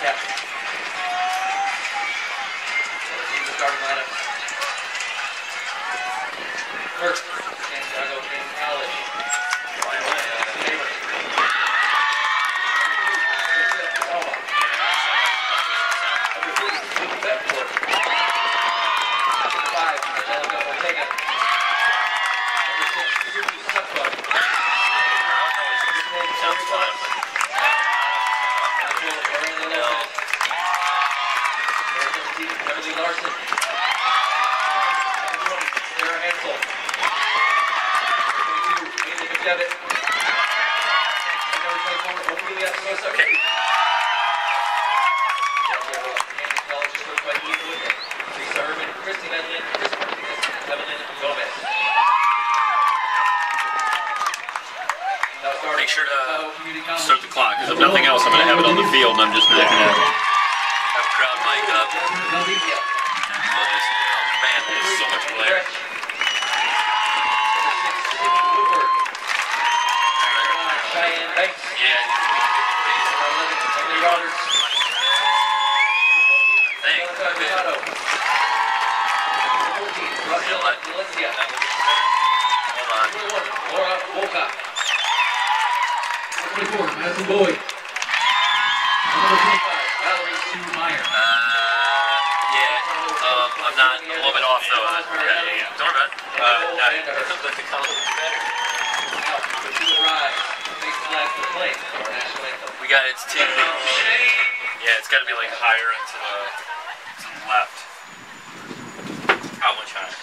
Yeah. Let's see the starting lineup. First, Santiago in college. Make sure to start the clock, because if nothing else, I'm going to have it on the field, and I'm just not going to have a crowd mic up. Man, there's so much play. Boy. I'm not, I'm a little bit off though. Yeah. Don't worry about it. The color looks better. We got it's two. Yeah, it's got to be like higher and to the left. How much higher?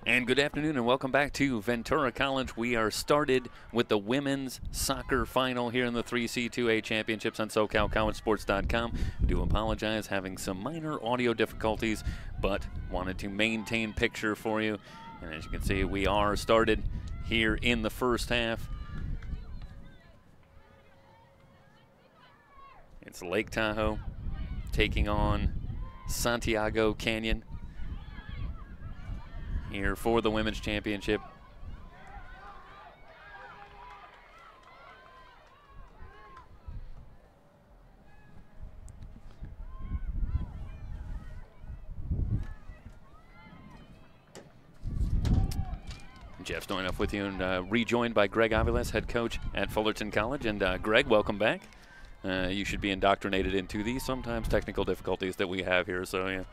And good afternoon and welcome back to Ventura College. We are started with the women's soccer final here in the 3C2A championships on SoCalCollegeSports.com. We do apologize having some minor audio difficulties, but wanted to maintain picture for you. And as you can see, we are started here in the first half. It's Lake Tahoe taking on Santiago Canyon here for the women's championship. Jeff Stoynoff with you, and rejoined by Greg Aviles, head coach at Fullerton College. And Greg, welcome back. You should be indoctrinated into these sometimes technical difficulties that we have here, so yeah,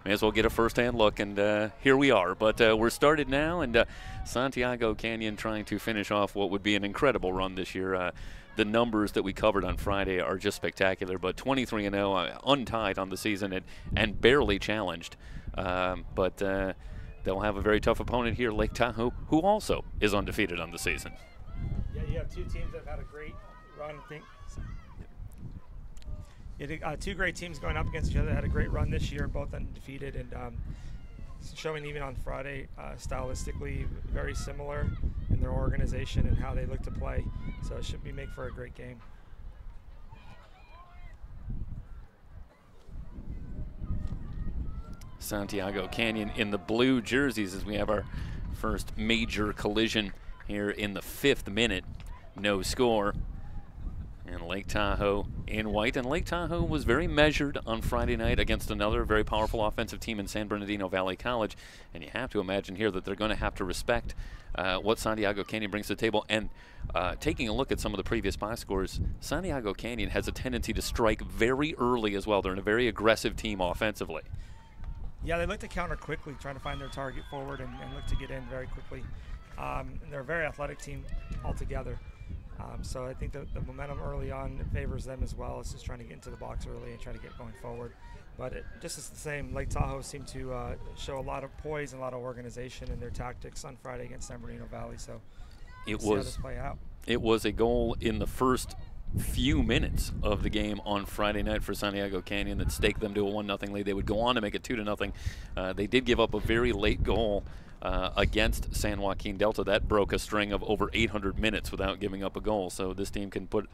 may as well get a first-hand look, and here we are. But we're started now, and Santiago Canyon trying to finish off what would be an incredible run this year. The numbers that we covered on Friday are just spectacular, but 23-0, untied on the season and barely challenged. But they'll have a very tough opponent here, Lake Tahoe, who also is undefeated on the season. Yeah, you have two teams that have had a great run, I think. Two great teams going up against each other, had a great run this year, both undefeated, and showing even on Friday, stylistically very similar in their organization and how they look to play. So it should make for a great game. Santiago Canyon in the blue jerseys as we have our first major collision here in the 5th minute. No score. And Lake Tahoe in white. And Lake Tahoe was very measured on Friday night against another very powerful offensive team in San Bernardino Valley College. And you have to imagine here that they're going to have to respect what Santiago Canyon brings to the table. And taking a look at some of the previous box scores, Santiago Canyon has a tendency to strike very early as well. They're in a very aggressive team offensively. Yeah, they look to counter quickly, trying to find their target forward and look to get in very quickly. And they're a very athletic team altogether. So I think the momentum early on favors them as well. It's just trying to get into the box early and trying to get going forward. But just as the same, Lake Tahoe seemed to show a lot of poise and a lot of organization in their tactics on Friday against San Bernardino Valley. So we'll see how this play out. It was a goal in the first few minutes of the game on Friday night for Santiago Canyon that staked them to a 1-0 lead. They would go on to make it 2-0. They did give up a very late goal against San Joaquin Delta. That broke a string of over 800 minutes without giving up a goal. So this team can put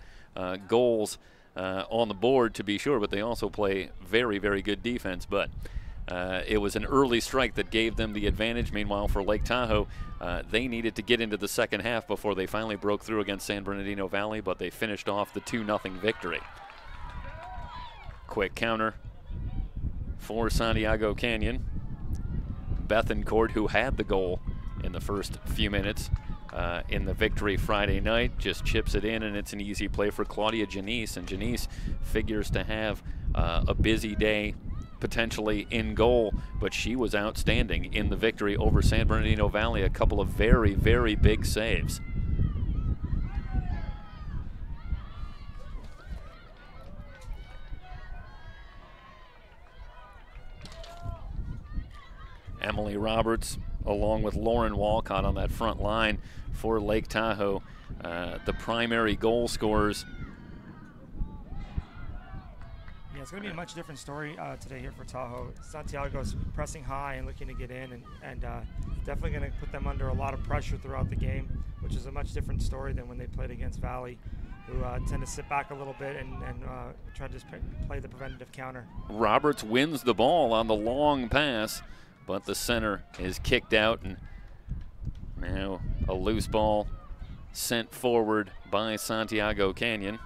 goals on the board, to be sure, but they also play very, very good defense. But it was an early strike that gave them the advantage. Meanwhile, for Lake Tahoe, they needed to get into the second half before they finally broke through against San Bernardino Valley, but they finished off the 2-0 victory. Quick counter for Santiago Canyon. Bethencourt, who had the goal in the first few minutes in the victory Friday night, just chips it in, and it's an easy play for Claudia Janice. And Janice figures to have a busy day potentially in goal, but she was outstanding in the victory over San Bernardino Valley. A couple of very, very big saves. Emily Roberts along with Lauren Walcott on that front line for Lake Tahoe, the primary goal scorers. Yeah, it's going to be a much different story today here for Tahoe. Santiago's pressing high and looking to get in, and definitely going to put them under a lot of pressure throughout the game, which is a much different story than when they played against Valley, who tend to sit back a little bit and try to just play the preventative counter. Roberts wins the ball on the long pass, but the center is kicked out, and now a loose ball sent forward by Santiago Canyon.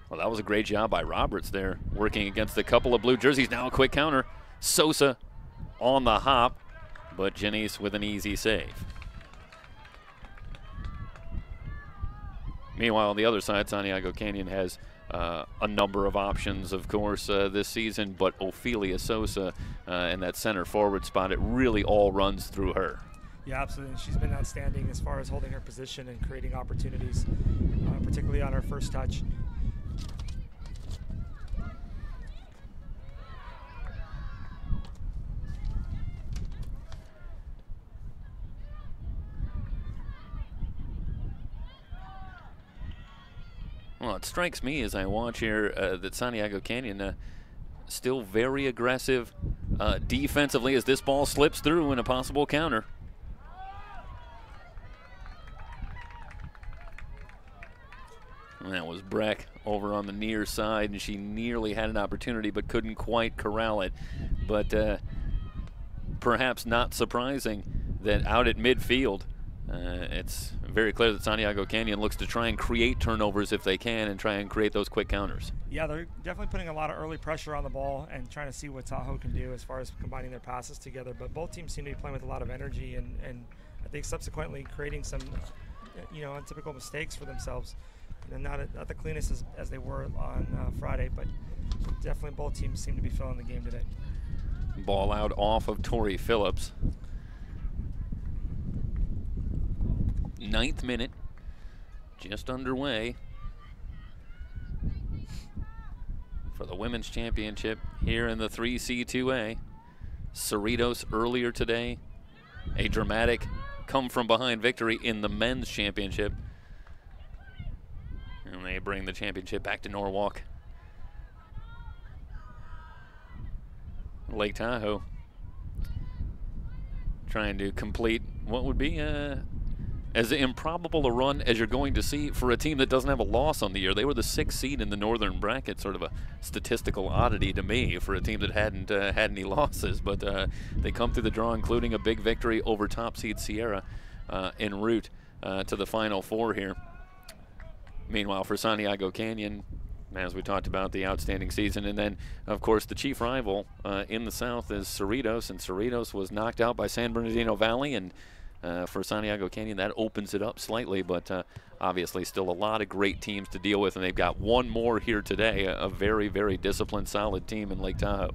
Well, that was a great job by Roberts there, working against a couple of blue jerseys. Now a quick counter. Sosa on the hop, but Janice with an easy save. Meanwhile, on the other side, Santiago Canyon has a number of options, of course, this season, but Ophelia Sosa in that center forward spot, it really all runs through her. Yeah, absolutely. She's been outstanding as far as holding her position and creating opportunities, particularly on her first touch. strikes me as I watch here that Santiago Canyon still very aggressive defensively as this ball slips through in a possible counter. And that was Breck over on the near side, and she nearly had an opportunity but couldn't quite corral it. But perhaps not surprising that out at midfield, it's very clear that Santiago Canyon looks to try and create turnovers if they can and try and create those quick counters. Yeah, they're definitely putting a lot of early pressure on the ball and trying to see what Tahoe can do as far as combining their passes together. But both teams seem to be playing with a lot of energy and I think subsequently creating some untypical mistakes for themselves. And not the cleanest as they were on Friday, but definitely both teams seem to be filling the game today. Ball out off of Tori Phillips. 9th minute, just underway for the Women's Championship here in the 3C2A. Cerritos earlier today, a dramatic come-from-behind victory in the Men's Championship. And they bring the championship back to Norwalk. Lake Tahoe trying to complete what would be as improbable a run as you're going to see for a team that doesn't have a loss on the year. They were the 6th seed in the northern bracket, sort of a statistical oddity to me for a team that hadn't had any losses. But they come through the draw, including a big victory over top seed Sierra en route to the Final Four here. Meanwhile, for Santiago Canyon, as we talked about, the outstanding season. And then, of course, the chief rival in the south is Cerritos, and Cerritos was knocked out by San Bernardino Valley. And for Santiago Canyon, that opens it up slightly, but obviously still a lot of great teams to deal with. And they've got one more here today, a very, very disciplined, solid team in Lake Tahoe.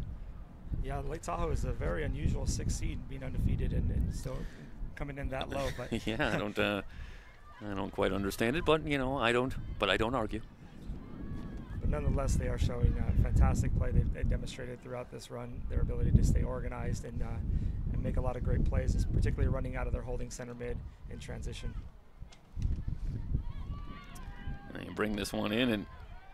Yeah, Lake Tahoe is a very unusual 6th seed, being undefeated and still coming in that low. But yeah, I don't quite understand it, but I don't argue. But nonetheless, they are showing fantastic play. They've demonstrated throughout this run their ability to stay organized and make a lot of great plays, particularly running out of their holding center mid in transition. They bring this one in, and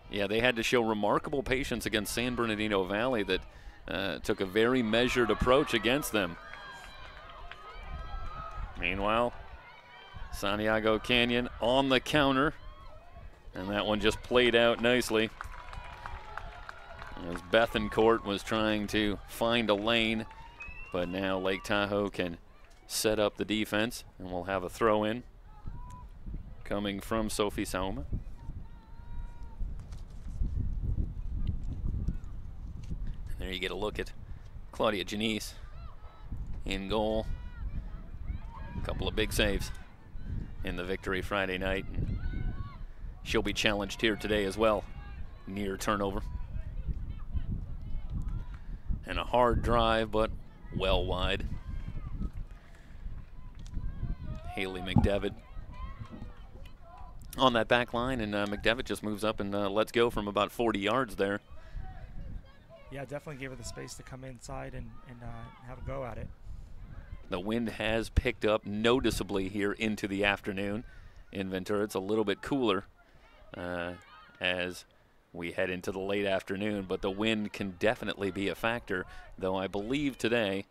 yeah, they had to show remarkable patience against San Bernardino Valley that took a very measured approach against them. Meanwhile, Santiago Canyon on the counter, and that one just played out nicely as Bethencourt was trying to find a lane, but now Lake Tahoe can set up the defense, and we'll have a throw in coming from Sophie Sauma. And there you get a look at Claudia Janice in goal. A couple of big saves in the victory Friday night. And she'll be challenged here today as well. Near turnover. And a hard drive, but well wide. Haley McDevitt on that back line, and McDevitt just moves up and lets go from about 40 yards there. Yeah, definitely gave her the space to come inside and have a go at it. The wind has picked up noticeably here into the afternoon in Ventura. It's a little bit cooler as we head into the late afternoon, but the wind can definitely be a factor, though I believe today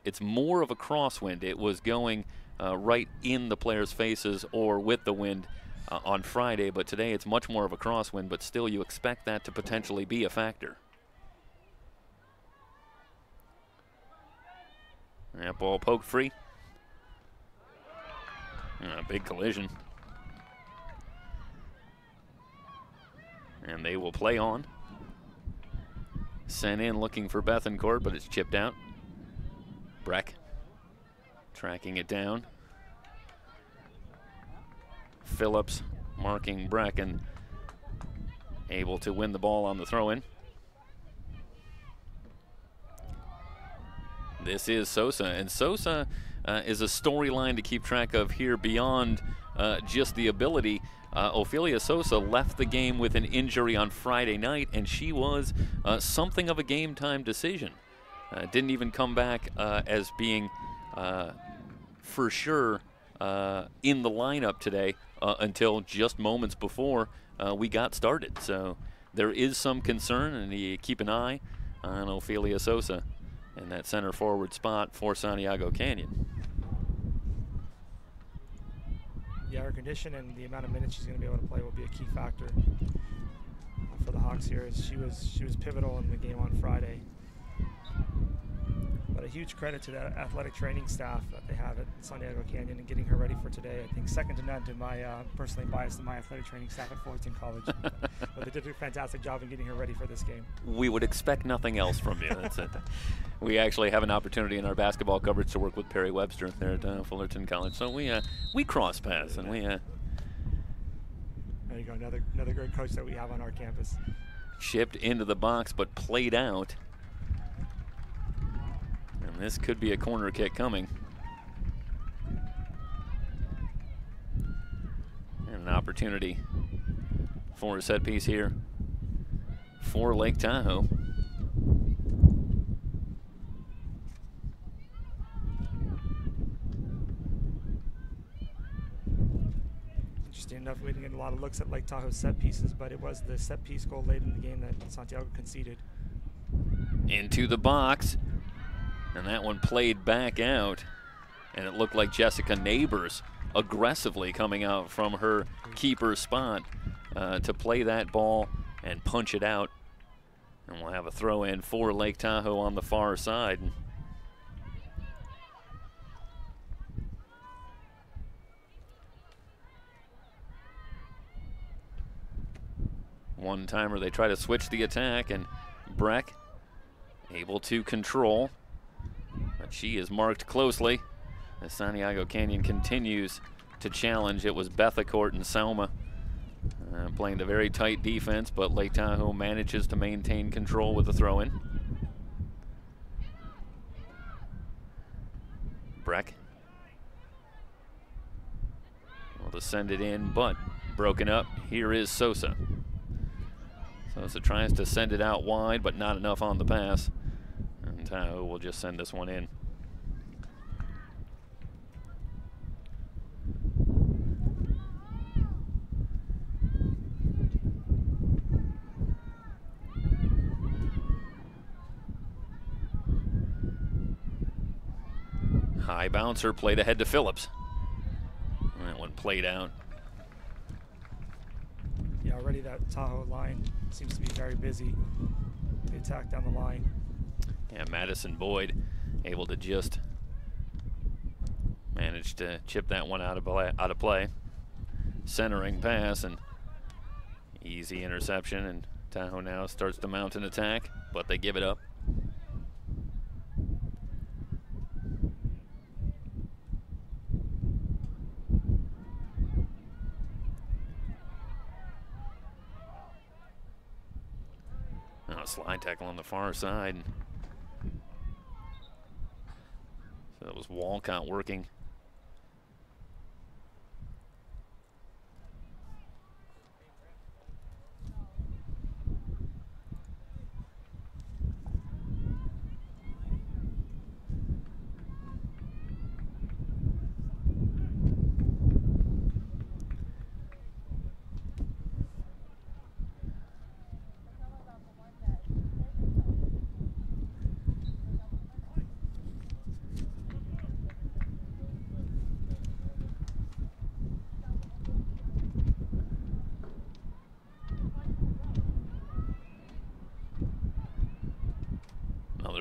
it's more of a crosswind. It was going right in the players' faces or with the wind on Friday, but today it's much more of a crosswind, but still you expect that to potentially be a factor. That ball poked free. And a big collision. And they will play on. Sent in looking for Bethencourt, but it's chipped out. Breck tracking it down. Phillips marking Breck and able to win the ball on the throw-in. This is Sosa, and Sosa is a storyline to keep track of here beyond just the ability. Ophelia Sosa left the game with an injury on Friday night, and she was something of a game-time decision. Didn't even come back as being for sure in the lineup today until just moments before we got started. So there is some concern, and you keep an eye on Ophelia Sosa in that center forward spot for Santiago Canyon. Yeah, her condition and the amount of minutes she's going to be able to play will be a key factor for the Hawks here. As she was pivotal in the game on Friday. But a huge credit to the athletic training staff that they have at Santiago Canyon and getting her ready for today. I think second to none to my personally biased to my athletic training staff at Fullerton College. But they did a fantastic job in getting her ready for this game. We would expect nothing else from you. That's it. We actually have an opportunity in our basketball coverage to work with Perry Webster there at Fullerton College. So we cross paths, and we. There you go, another great coach that we have on our campus. Chipped into the box, but played out. And this could be a corner kick coming. And an opportunity for a set piece here for Lake Tahoe. Interesting enough, we didn't get a lot of looks at Lake Tahoe's set pieces, but it was the set piece goal late in the game that Santiago conceded. Into the box. And that one played back out, and it looked like Jessica Neighbors aggressively coming out from her keeper spot to play that ball and punch it out. And we'll have a throw in for Lake Tahoe on the far side. One timer, they try to switch the attack, and Breck able to control. But she is marked closely as Santiago Canyon continues to challenge. It was Bethacourt and Selma playing the very tight defense, but Lake Tahoe manages to maintain control with the throw-in. Breck will to send it in, but broken up. Here is Sosa. Sosa tries to send it out wide, but not enough on the pass. And Tahoe will just send this one in. High bouncer played ahead to Phillips. That one played out. Yeah, already that Tahoe line seems to be very busy. The attack down the line. Yeah, Madison Boyd able to just manage to chip that one out of play. Centering pass and easy interception, and Tahoe now starts to mount an attack, but they give it up. Slide tackle on the far side. So that was Walcott working.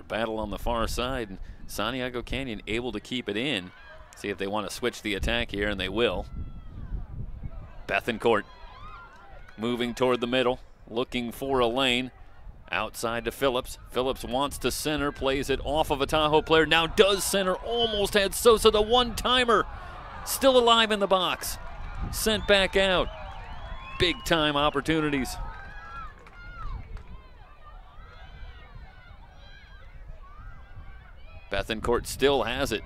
Battle on the far side, and Santiago Canyon able to keep it in. See if they want to switch the attack here, and they will. Bethancourt moving toward the middle, looking for a lane. Outside to Phillips. Phillips wants to center, plays it off of a Tahoe player. Now does center, almost had Sosa, the one-timer. Still alive in the box. Sent back out. Big time opportunities. Bethancourt still has it.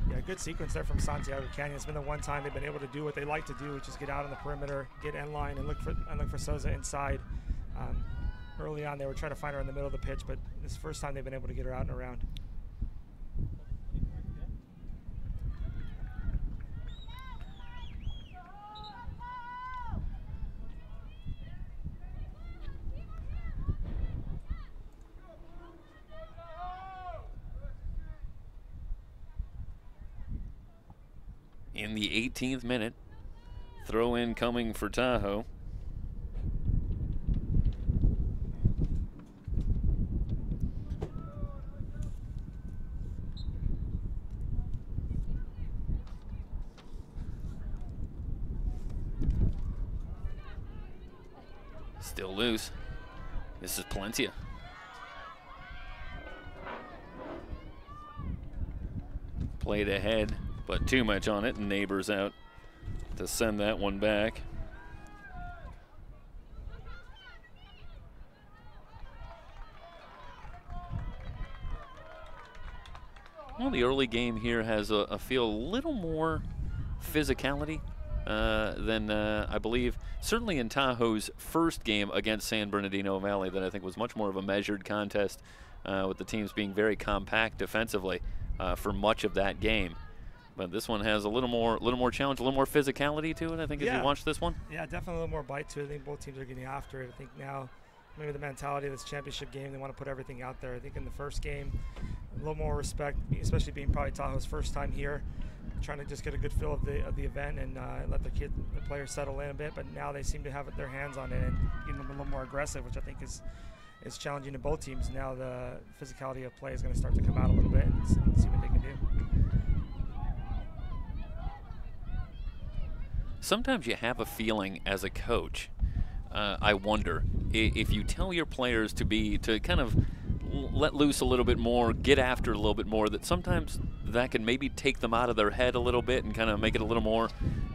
Yeah, good sequence there from Santiago Canyon. It's been the one time they've been able to do what they like to do, which is get out on the perimeter, get end line, and look for Sosa inside. Early on, they were trying to find her in the middle of the pitch, but this is the first time they've been able to get her out and around. in the 18th minute. Throw in coming for Tahoe. Still loose. This is Palencia. Played ahead, but too much on it, and Neighbors out to send that one back. Well, the early game here has a feel a little more physicality than I believe, certainly in Tahoe's first game against San Bernardino Valley, that I think was much more of a measured contest with the teams being very compact defensively for much of that game. But this one has a little more challenge, a little more physicality to it, I think, as you watch this one. Yeah, definitely a little more bite to it. I think both teams are getting after it. I think now maybe the mentality of this championship game, they want to put everything out there. I think in the first game, a little more respect, especially being probably Tahoe's first time here, trying to just get a good feel of the event and let the players settle in a bit. But now they seem to have their hands on it and getting them a little more aggressive, which I think is challenging to both teams. Now the physicality of play is going to start to come out a little bit and see what they can do. Sometimes you have a feeling as a coach, I wonder, if you tell your players to kind of let loose a little bit more, get after a little bit more, that sometimes that can maybe take them out of their head a little bit and kind of make it a little more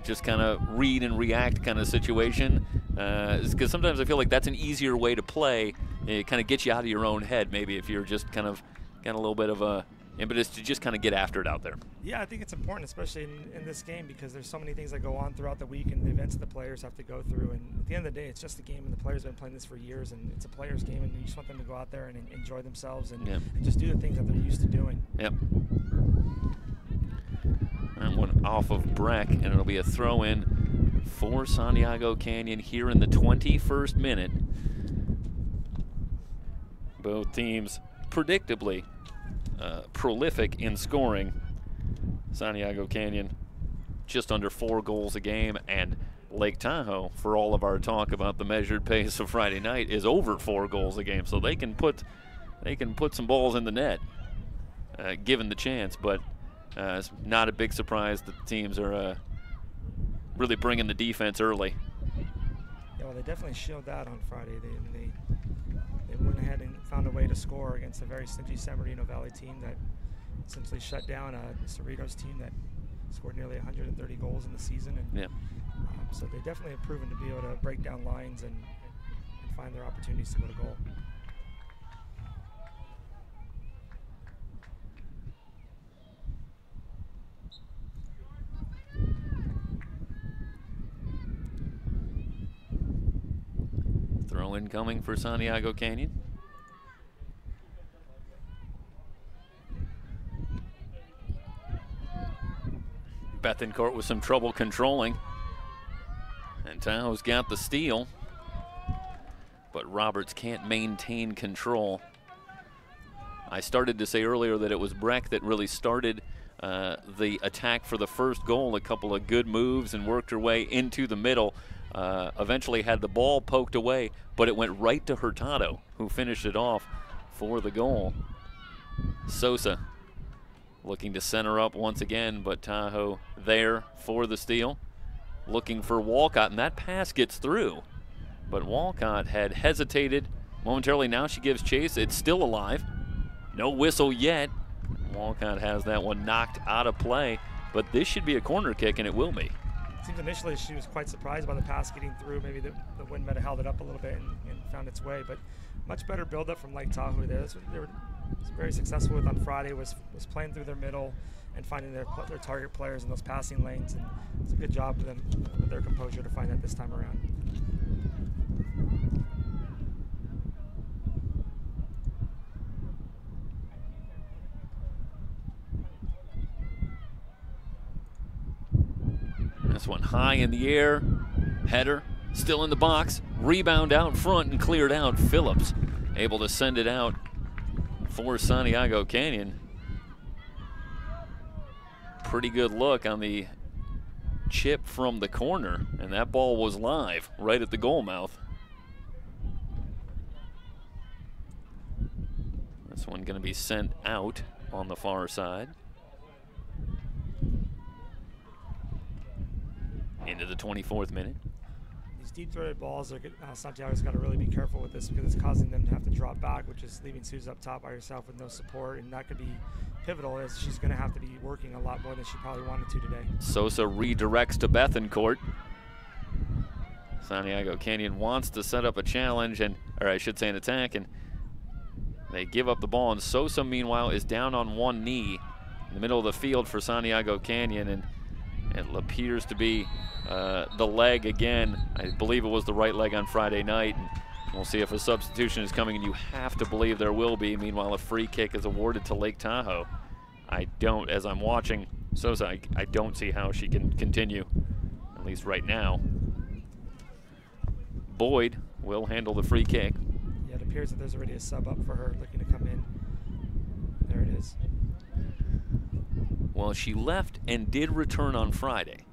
just kind of read and react kind of situation. Because sometimes I feel like that's an easier way to play. It kind of gets you out of your own head, maybe, if you're just kind of got a little bit of a impetus to just kind of get after it out there. Yeah, I think it's important, especially in this game, because there's so many things that go on throughout the week and the events that the players have to go through. And at the end of the day, it's just a game, and the players have been playing this for years, and it's a players' game, and you just want them to go out there and enjoy themselves and just do the things that they're used to doing. Yep. That one off of Breck, and it'll be a throw-in for Santiago Canyon here in the 21st minute. Both teams predictably prolific in scoring. Santiago Canyon just under 4 goals a game, and Lake Tahoe, for all of our talk about the measured pace of Friday night, is over 4 goals a game. So they can put some balls in the net given the chance. But it's not a big surprise that the teams are really bringing the defense early. Yeah, well, they definitely showed that on Friday. They went ahead and found a way to score against a very stingy San Bernardino Valley team that essentially shut down a Cerritos team that scored nearly 130 goals in the season. And so they definitely have proven to be able to break down lines and find their opportunities to go to goal. Throw in coming for Santiago Canyon. Bethencourt with some trouble controlling. And Tahoe's got the steal. But Roberts can't maintain control. I started to say earlier that it was Breck that really started the attack for the first goal. A couple of good moves and worked her way into the middle. Eventually had the ball poked away, but it went right to Hurtado, who finished it off for the goal. Sosa looking to center up once again, but Tahoe there for the steal. Looking for Walcott, and that pass gets through. But Walcott had hesitated momentarily. Now she gives chase. It's still alive. No whistle yet. Walcott has that one knocked out of play, but this should be a corner kick, and it will be. It seems initially she was quite surprised by the pass getting through. Maybe the wind might have held it up a little bit and found its way, but much better build-up from Lake Tahoe there. That's what they were very successful with on Friday, was playing through their middle and finding their target players in those passing lanes, and it's a good job for them with their composure to find that this time around. This one high in the air, header, still in the box, rebound out front and cleared out. Phillips able to send it out for Santiago Canyon. Pretty good look on the chip from the corner, and that ball was live right at the goal mouth. This one going to be sent out on the far side. Into the 24th minute. These deep-throated balls, Santiago's got to really be careful with this because it's causing them to have to drop back, which is leaving Suze up top by herself with no support, and that could be pivotal as she's going to have to be working a lot more than she probably wanted to today. Sosa redirects to Bethencourt. Santiago Canyon wants to set up a challenge, or I should say an attack, and they give up the ball, and Sosa, meanwhile, is down on one knee in the middle of the field for Santiago Canyon, and it appears to be the leg again. I believe it was the right leg on Friday night, and we'll see if a substitution is coming, and you have to believe there will be. Meanwhile, a free kick is awarded to Lake Tahoe. As I'm watching Sosa, I don't see how she can continue, at least right now. Boyd will handle the free kick. Yeah, it appears that there's already a sub up for her looking to come in. There it is. Well, she left and did return on Friday.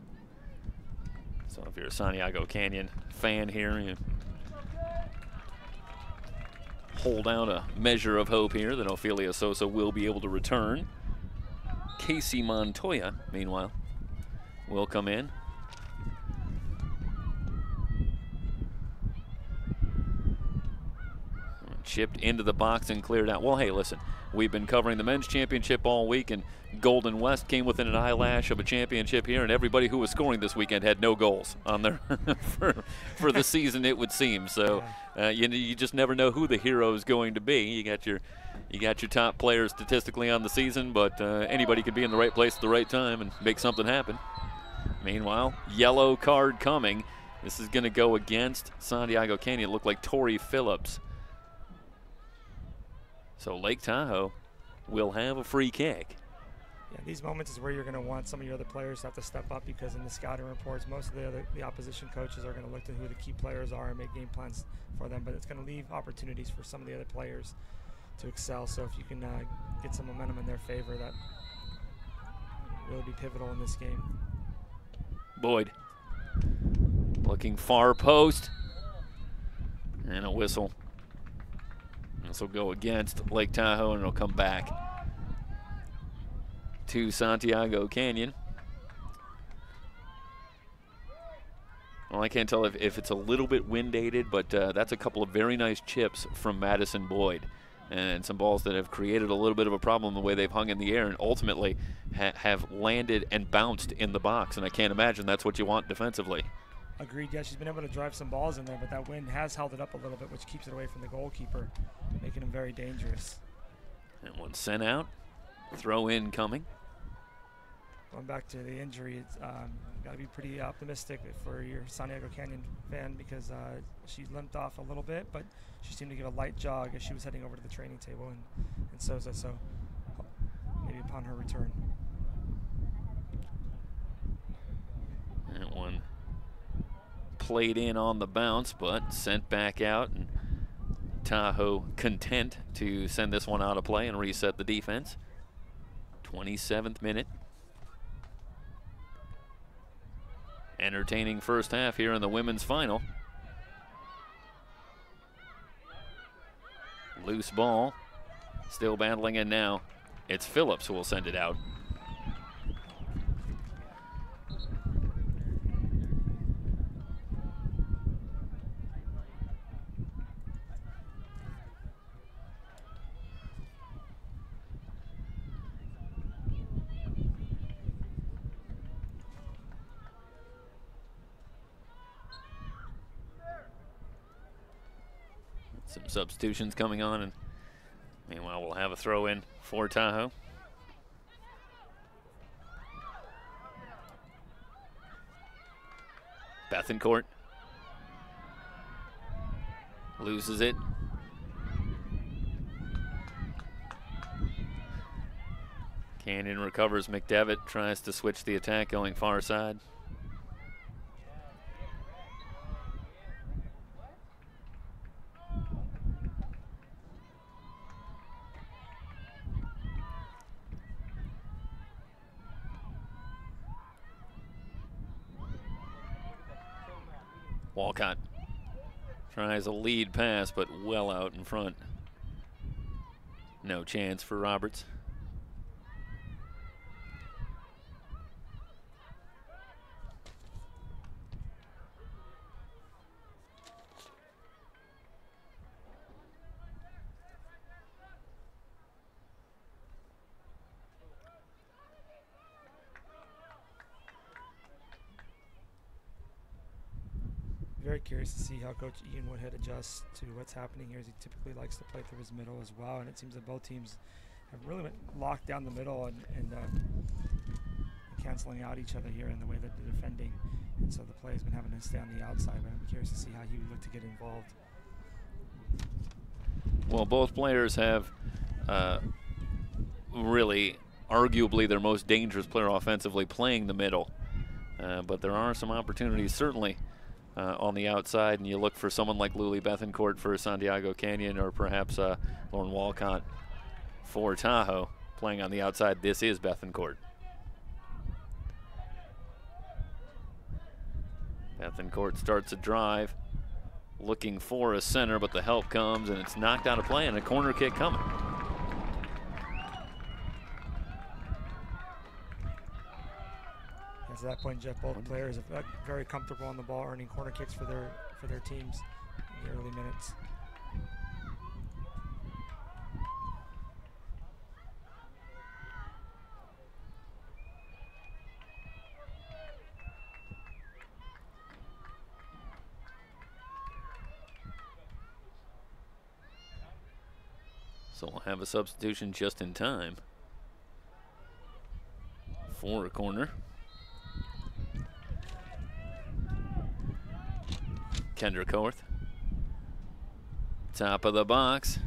So if you're a Santiago Canyon fan here, you hold out a measure of hope here that Ofelia Sosa will be able to return. Casey Montoya, meanwhile, will come in. Chipped into the box and cleared out. Well, hey, listen, we've been covering the men's championship all week, and Golden West came within an eyelash of a championship here, and everybody who was scoring this weekend had no goals on their for the season, it would seem. So you just never know who the hero is going to be. You got your top players statistically on the season, but anybody could be in the right place at the right time and make something happen. Meanwhile, yellow card coming. This is going to go against Santiago Canyon. It looked like Tori Phillips. So Lake Tahoe will have a free kick. Yeah, these moments is where you're going to want some of your other players to have to step up, because in the scouting reports, most of the opposition coaches are going to look to who the key players are and make game plans for them, but it's going to leave opportunities for some of the other players to excel. So if you can get some momentum in their favor, that will be pivotal in this game. Boyd looking far post, and a whistle. This will go against Lake Tahoe, and it'll come back to Santiago Canyon. Well, I can't tell if it's a little bit wind-aided, but that's a couple of very nice chips from Madison Boyd, and some balls that have created a little bit of a problem the way they've hung in the air and ultimately have landed and bounced in the box, and I can't imagine that's what you want defensively. Agreed. Yeah, she's been able to drive some balls in there, but that wind has held it up a little bit, which keeps it away from the goalkeeper, making him very dangerous. And one sent out. Throw in coming. Going back to the injury, it's got to be pretty optimistic for your Santiago Canyon fan, because she limped off a little bit, but she seemed to give a light jog as she was heading over to the training table in Sosa, so maybe upon her return. That one played in on the bounce, but sent back out, and Tahoe content to send this one out of play and reset the defense. 27th minute. Entertaining first half here in the women's final. Loose ball, still battling in now. It's Phillips who will send it out. Some substitutions coming on, and meanwhile we'll have a throw in for Tahoe. Bethencourt loses it. Canyon recovers. McDevitt tries to switch the attack going far side. Walcott tries a lead pass, but well out in front. No chance for Roberts. Very curious to see how Coach Ian Woodhead adjusts to what's happening here, as he typically likes to play through his middle as well. And it seems that both teams have really locked down the middle and canceling out each other here in the way that they're defending. And so the play has been having to stay on the outside, but I'm curious to see how he would look to get involved. Well, both players have really, arguably, their most dangerous player offensively playing the middle. But there are some opportunities, certainly, on the outside, and you look for someone like Luli Bethencourt for Santiago Canyon, or perhaps Lauren Walcott for Tahoe playing on the outside. This is Bethencourt. Bethencourt starts a drive, looking for a center, but the help comes, and it's knocked out of play, and a corner kick coming. At that point, Jeff, both players are very comfortable on the ball, earning corner kicks for their teams in the early minutes. So we'll have a substitution just in time for a corner. Kendra Korth, top of the box,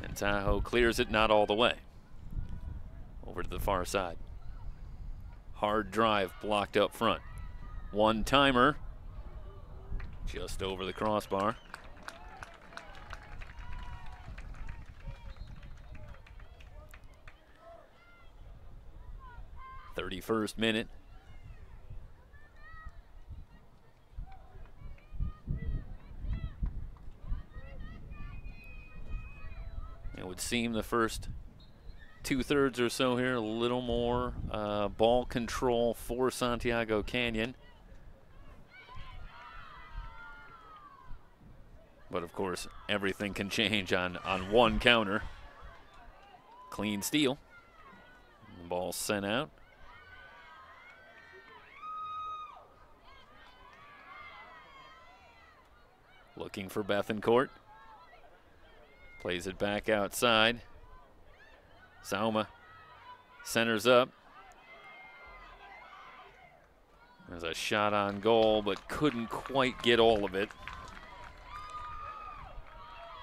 and Tahoe clears it, not all the way. Over to the far side. Hard drive blocked up front. One timer, just over the crossbar. First minute. It would seem the first 2/3 or so here, a little more ball control for Santiago Canyon. But of course, everything can change on one counter. Clean steal. The ball sent out. Looking for Bethencourt. Plays it back outside. Sauma centers up. There's a shot on goal, but couldn't quite get all of it.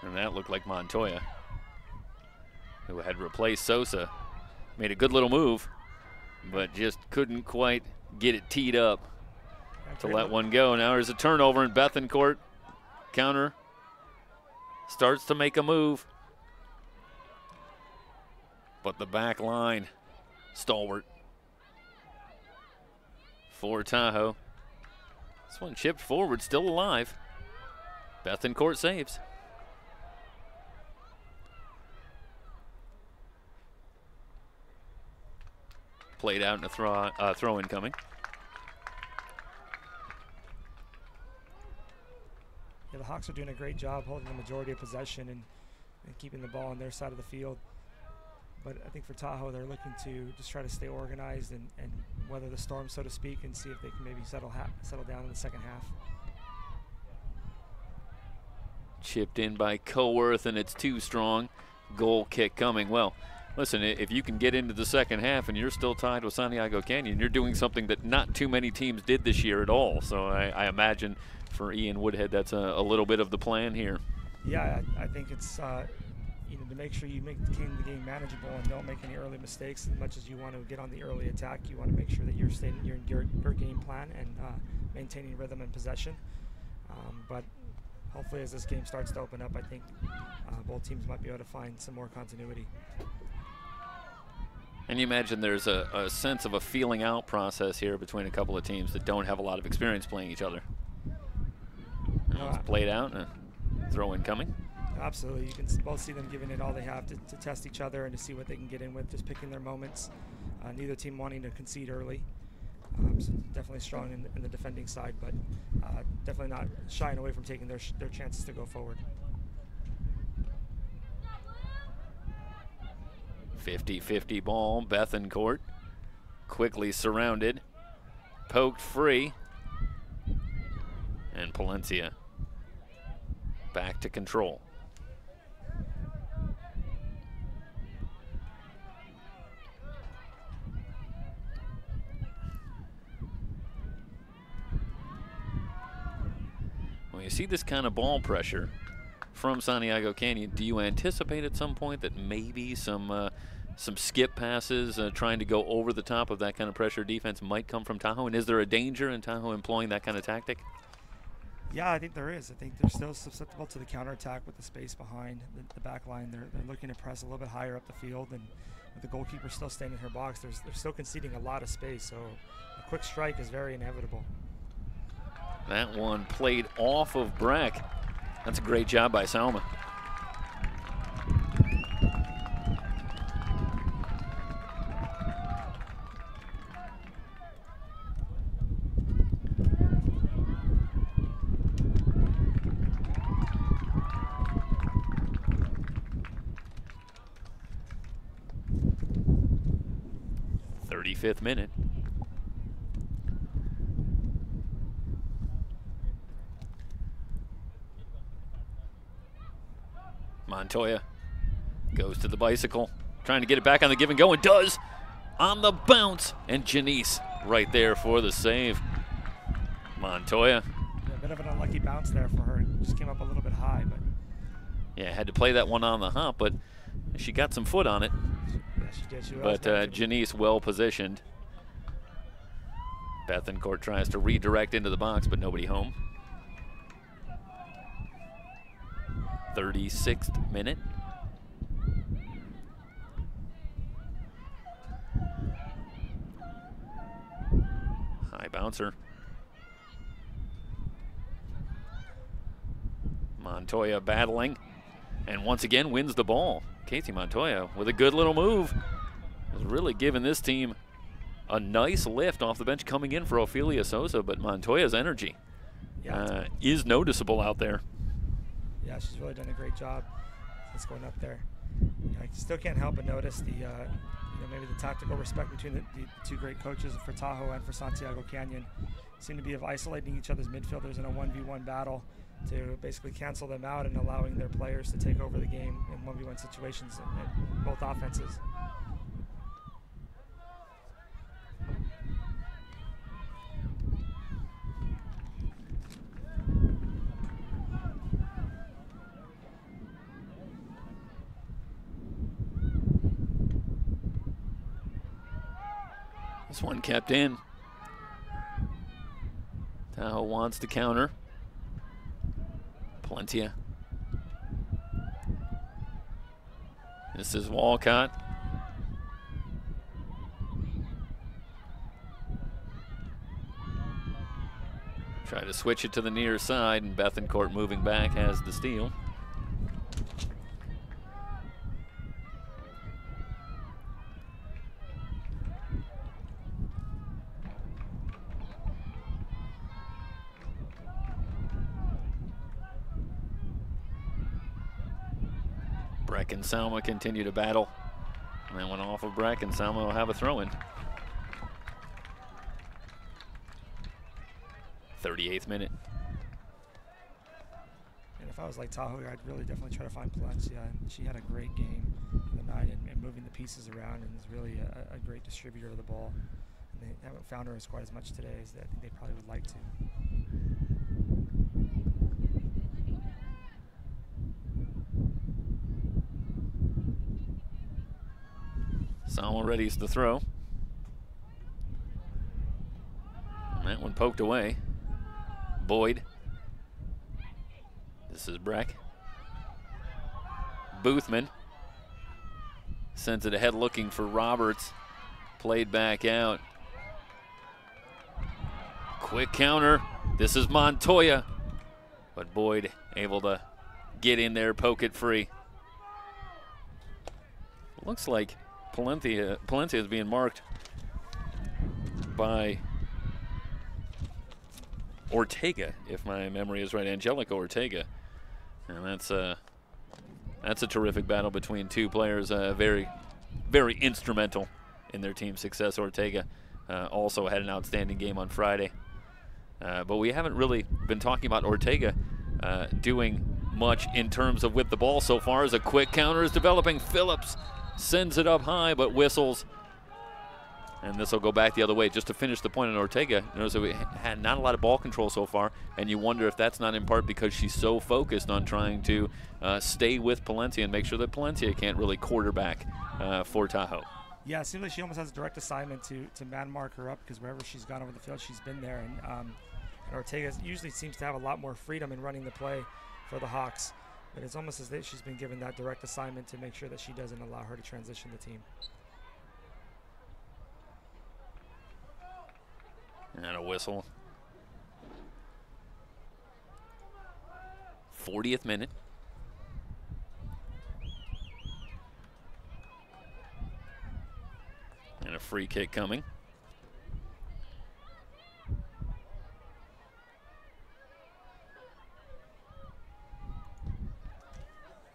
And that looked like Montoya, who had replaced Sosa. Made a good little move, but just couldn't quite get it teed up to let one go. Now there's a turnover, and Bethencourt counter starts to make a move, but the back line stalwart for Tahoe. This one chipped forward, still alive. Bethencourt saves. Played out in a throw incoming. Yeah, the Hawks are doing a great job holding the majority of possession and keeping the ball on their side of the field. But I think for Tahoe, they're looking to just try to stay organized and weather the storm, so to speak, and see if they can maybe settle down in the second half. Chipped in by Coworth, and it's too strong. Goal kick coming. Well, listen, if you can get into the second half and you're still tied with Santiago Canyon, you're doing something that not too many teams did this year at all. So I imagine for Ian Woodhead, that's a little bit of the plan here. Yeah, I think it's to make sure you make the game manageable and don't make any early mistakes. As much as you want to get on the early attack, you want to make sure that you're staying in your game plan and maintaining rhythm and possession. But hopefully, as this game starts to open up, I think both teams might be able to find some more continuity. And you imagine there's a sense of a feeling out process here between a couple of teams that don't have a lot of experience playing each other. It's played out, and a throw in coming. Absolutely. You can both see them giving it all they have to test each other and to see what they can get in with, just picking their moments. Neither team wanting to concede early. So definitely strong in the defending side, but definitely not shying away from taking their chances to go forward. 50-50 ball. Bethencourt quickly surrounded. Poked free. And Palencia back to control. When you see this kind of ball pressure from Santiago Canyon, do you anticipate at some point that maybe some skip passes trying to go over the top of that kind of pressure defense might come from Tahoe? And is there a danger in Tahoe employing that kind of tactic? Yeah, I think there is. I think they're still susceptible to the counterattack with the space behind the back line. They're looking to press a little bit higher up the field, and with the goalkeeper still staying in her box, they're still conceding a lot of space, so a quick strike is very inevitable. That one played off of Breck. That's a great job by Salma. Fifth minute. Montoya goes to the bicycle, trying to get it back on the give and go, and does on the bounce. And Janice right there for the save. Montoya. Yeah, a bit of an unlucky bounce there for her. It just came up a little bit high, but yeah, had to play that one on the hop, but she got some foot on it. Yeah, she did. But Janice well positioned. Bethencourt tries to redirect into the box, but nobody home. 36th minute. High bouncer. Montoya battling, and once again wins the ball. Casey Montoya with a good little move. Is really giving this team a nice lift off the bench coming in for Ophelia Sosa, but Montoya's energy is noticeable out there. Yeah, she's really done a great job since going up there. I still can't help but notice the maybe the tactical respect between the two great coaches for Tahoe and for Santiago Canyon. Seem to be of isolating each other's midfielders in a 1v1 battle to basically cancel them out and allowing their players to take over the game in 1v1 situations in both offenses. This one kept in. Tahoe wants to counter. Palencia. This is Walcott. Try to switch it to the near side, and Bethencourt moving back has the steal. Breck and Salma continue to battle. And that one off of Breck, and Salma will have a throw-in. 38th minute. And if I was like Tahoe, I'd really definitely try to find Palencia. She had a great game the night and moving the pieces around, and is really a great distributor of the ball. And they haven't found her as quite as much today as I think they probably would like to. Salma readies the throw. And that one poked away. Boyd. This is Breck. Boothman sends it ahead looking for Roberts. Played back out. Quick counter. This is Montoya. But Boyd able to get in there, poke it free. Looks like Palencia is being marked by Ortega, if my memory is right, Angelica Ortega. And that's a terrific battle between two players, very, very instrumental in their team's success. Ortega also had an outstanding game on Friday. But we haven't really been talking about Ortega doing much in terms of with the ball so far, as a quick counter is developing. Phillips sends it up high, but whistles. And this will go back the other way. Just to finish the point on Ortega, notice that we had not a lot of ball control so far, and you wonder if that's not in part because she's so focused on trying to stay with Palencia and make sure that Palencia can't really quarterback for Tahoe. Yeah, it seems like she almost has a direct assignment to man mark her up, because wherever she's gone over the field, she's been there. And Ortega usually seems to have a lot more freedom in running the play for the Hawks. But it's almost as if she's been given that direct assignment to make sure that she doesn't allow her to transition the team. And a whistle. 40th minute. And a free kick coming.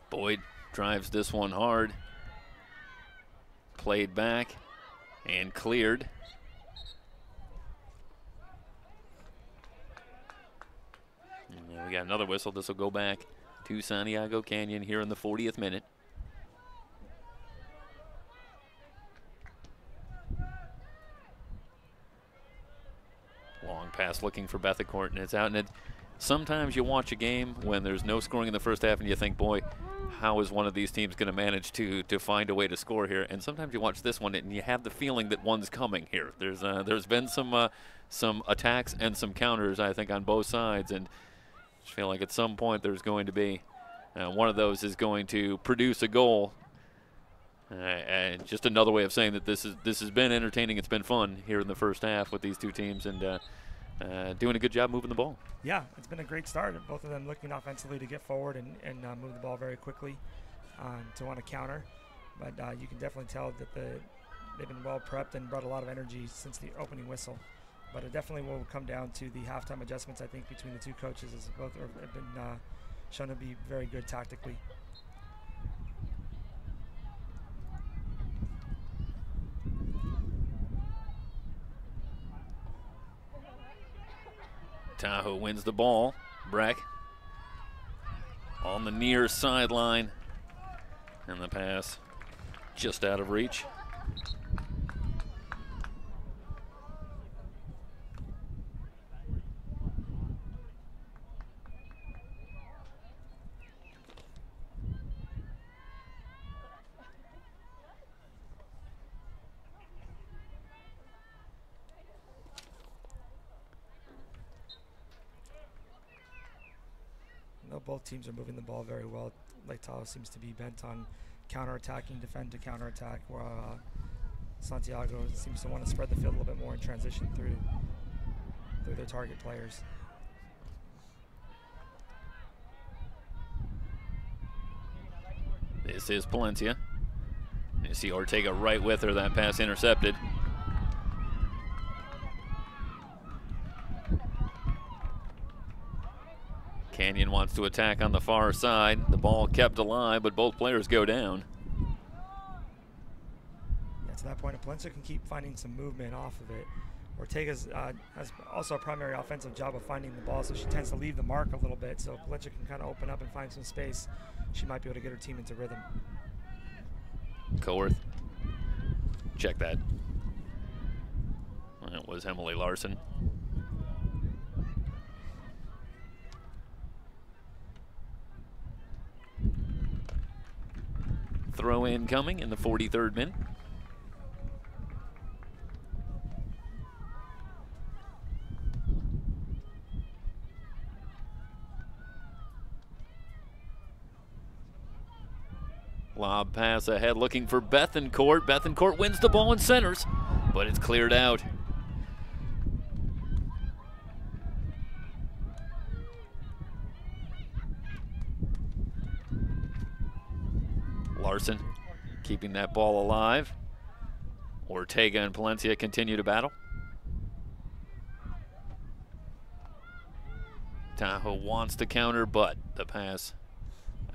Boyd drives this one hard. Played back and cleared. And we got another whistle. This will go back to Santiago Canyon here in the 40th minute. Long pass looking for Bethencourt, and it's out. And sometimes you watch a game when there's no scoring in the first half and you think, boy, how is one of these teams going to manage to find a way to score here? And sometimes you watch this one and you have the feeling that one's coming here. There's been some attacks and some counters, I think, on both sides, and I just feel like at some point there's going to be one of those is going to produce a goal. And just another way of saying that this has been entertaining. It's been fun here in the first half with these two teams, and doing a good job moving the ball. Yeah, it's been a great start. Both of them looking offensively to get forward and move the ball very quickly to want to counter. But you can definitely tell that they've been well prepped and brought a lot of energy since the opening whistle. But it definitely will come down to the halftime adjustments, I think, between the two coaches, as both have been shown to be very good tactically. Tahoe wins the ball. Breck on the near sideline. And the pass just out of reach. Both teams are moving the ball very well. Like Tahoe seems to be bent on counterattacking, defend to counterattack, while Santiago seems to want to spread the field a little bit more and transition through their target players. This is Palencia. You see Ortega right with her. That pass intercepted. Canyon wants to attack on the far side. The ball kept alive, but both players go down. Yeah, to that point, Palencia can keep finding some movement off of it. Ortega has also a primary offensive job of finding the ball, so she tends to leave the mark a little bit. So Palencia can kind of open up and find some space. She might be able to get her team into rhythm. Coworth. Check that. That was Emily Larson. Throw in coming in the 43rd minute. Lob pass ahead looking for Bethencourt. Bethencourt wins the ball and centers, but it's cleared out. Larson keeping that ball alive. Ortega and Palencia continue to battle. Tahoe wants to counter, but the pass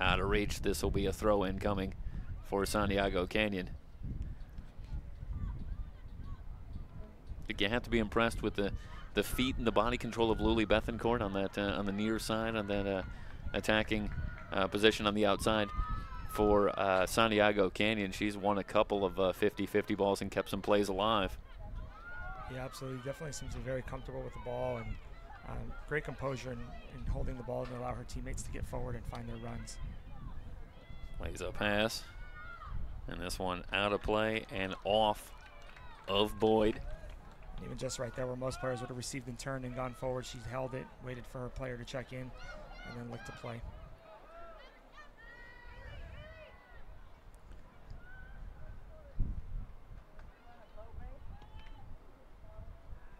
out of reach. This will be a throw-in coming for Santiago Canyon. I think you have to be impressed with the feet and the body control of Luli Bethencourt on that on the near side, on that attacking position on the outside for Santiago Canyon. She's won a couple of 50-50 balls and kept some plays alive. Yeah, absolutely. Definitely seems to be very comfortable with the ball, and great composure in holding the ball and allow her teammates to get forward and find their runs. Plays a pass, and this one out of play and off of Boyd. And even just right there where most players would have received and turned and gone forward, she held it, waited for her player to check in, and then looked to play.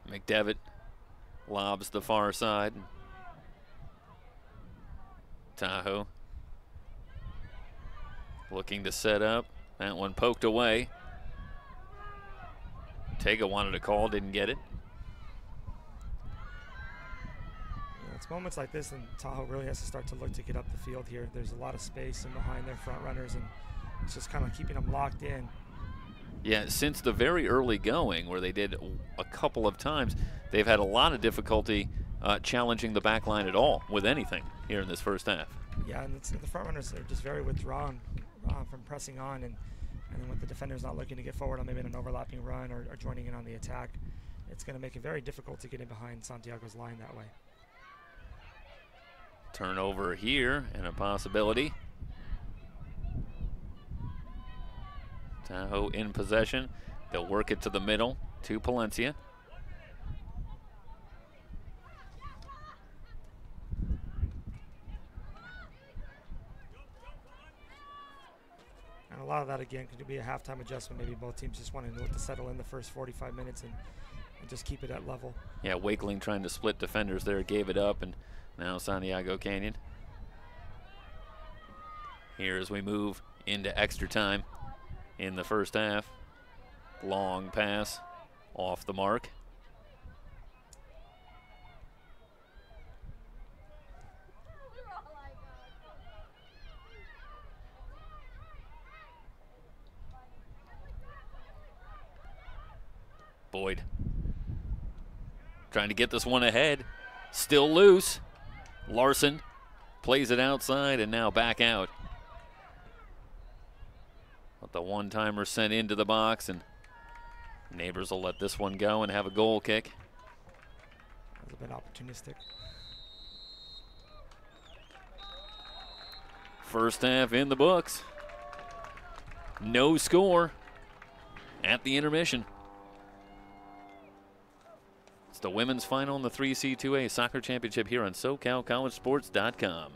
McDevitt lobs the far side. Tahoe looking to set up. That one poked away. Ortega wanted a call, didn't get it. Yeah, it's moments like this, and Tahoe really has to start to look to get up the field here. There's a lot of space in behind their front runners, and it's just kind of keeping them locked in. Yeah, since the very early going, where they did a couple of times, they've had a lot of difficulty challenging the back line at all with anything here in this first half. Yeah, and the front runners are just very withdrawn from pressing on, and then with the defenders not looking to get forward on maybe an overlapping run or joining in on the attack, it's going to make it very difficult to get in behind Santiago's line that way. Turnover here and a possibility. Tahoe in possession. They'll work it to the middle to Palencia. And a lot of that, again, could be a halftime adjustment. Maybe both teams just wanting to look to settle in the first 45 minutes and just keep it at level. Yeah, Wakeling trying to split defenders there, gave it up, and now Santiago Canyon. Here as we move into extra time in the first half. Long pass off the mark. Boyd trying to get this one ahead. Still loose. Larson plays it outside and now back out. But the one-timer sent into the box, and Neighbors will let this one go and have a goal kick. That was a bit opportunistic. First half in the books. No score at the intermission. It's the women's final in the 3C2A Soccer Championship here on SoCalCollegeSports.com.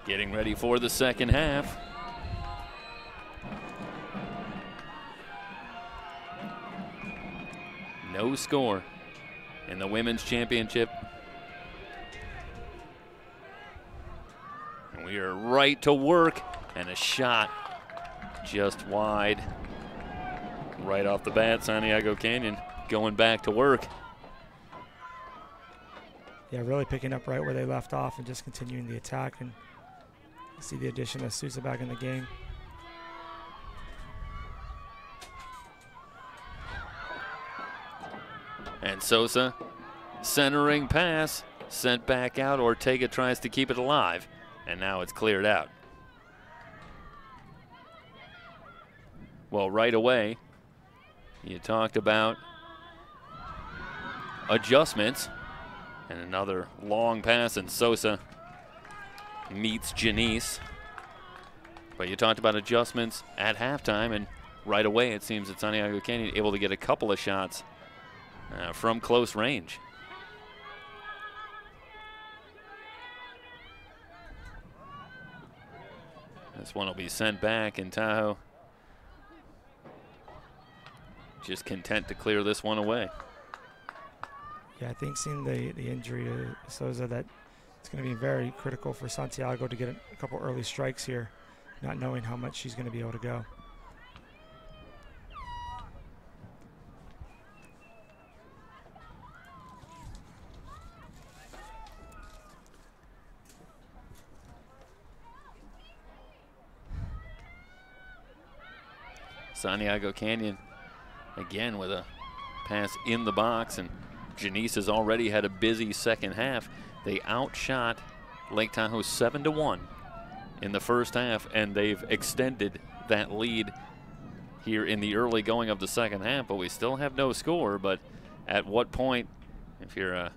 Getting ready for the second half. No score in the women's championship. And we are right to work, and a shot just wide. Right off the bat, Santiago Canyon going back to work. Yeah, really picking up right where they left off and just continuing the attack. And see the addition of Sousa back in the game. And Sosa, centering pass, sent back out. Ortega tries to keep it alive, and now it's cleared out. Well, right away, you talked about adjustments, and another long pass, and Sosa meets Janice. But you talked about adjustments at halftime, and right away it seems that Santiago Canyon able to get a couple of shots from close range. This one will be sent back, and Tahoe just content to clear this one away. Yeah, I think seeing the injury to Sousa, that it's going to be very critical for Santiago to get a couple early strikes here, not knowing how much she's going to be able to go. Santiago Canyon again with a pass in the box, and Janice has already had a busy second half. They outshot Lake Tahoe 7-1 in the first half, and they've extended that lead here in the early going of the second half, but we still have no score. But at what point, if you're a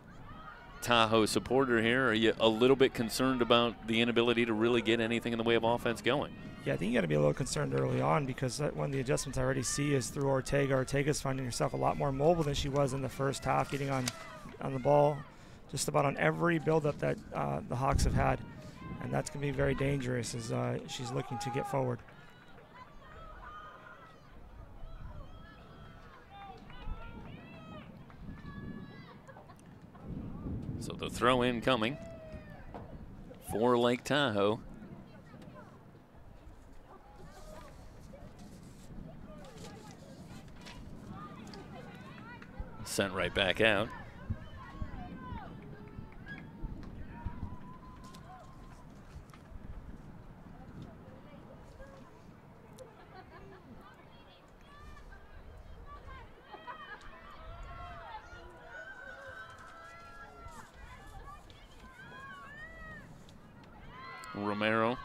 Tahoe supporter here, are you a little bit concerned about the inability to really get anything in the way of offense going? Yeah, I think you got to be a little concerned early on, because one of the adjustments I already see is through Ortega. Ortega's finding herself a lot more mobile than she was in the first half, getting on the ball just about on every buildup that the Hawks have had. And that's going to be very dangerous as she's looking to get forward. So the throw in coming for Lake Tahoe. Sent right back out. Romero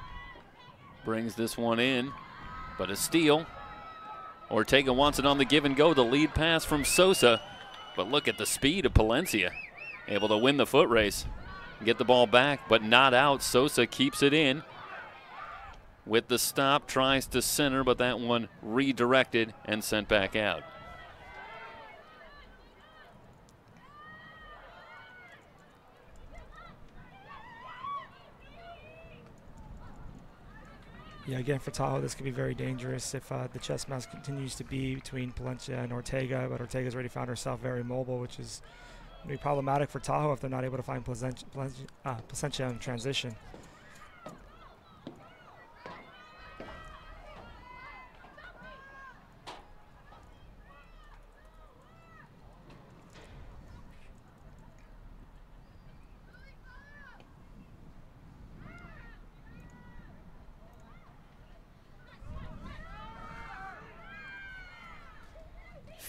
brings this one in, but a steal. Ortega wants it on the give and go. The lead pass from Sosa. But look at the speed of Palencia, able to win the foot race, get the ball back, but not out. Sosa keeps it in with the stop, tries to center, but that one redirected and sent back out. Yeah, again, for Tahoe, this could be very dangerous if the chess match continues to be between Palencia and Ortega, but Ortega's already found herself very mobile, which is going to be problematic for Tahoe if they're not able to find Palencia in transition.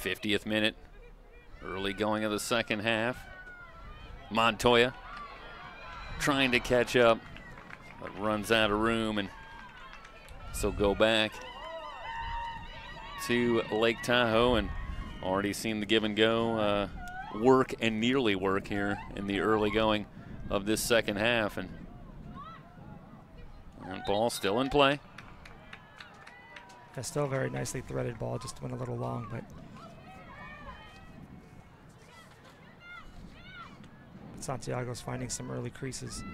'50th minute, early going of the second half. Montoya trying to catch up, but runs out of room, and so go back to Lake Tahoe, and already seen the give and go work and nearly work here in the early going of this second half, and ball still in play. Yeah, still a very nicely threaded ball, just went a little long, but Santiago's finding some early creases.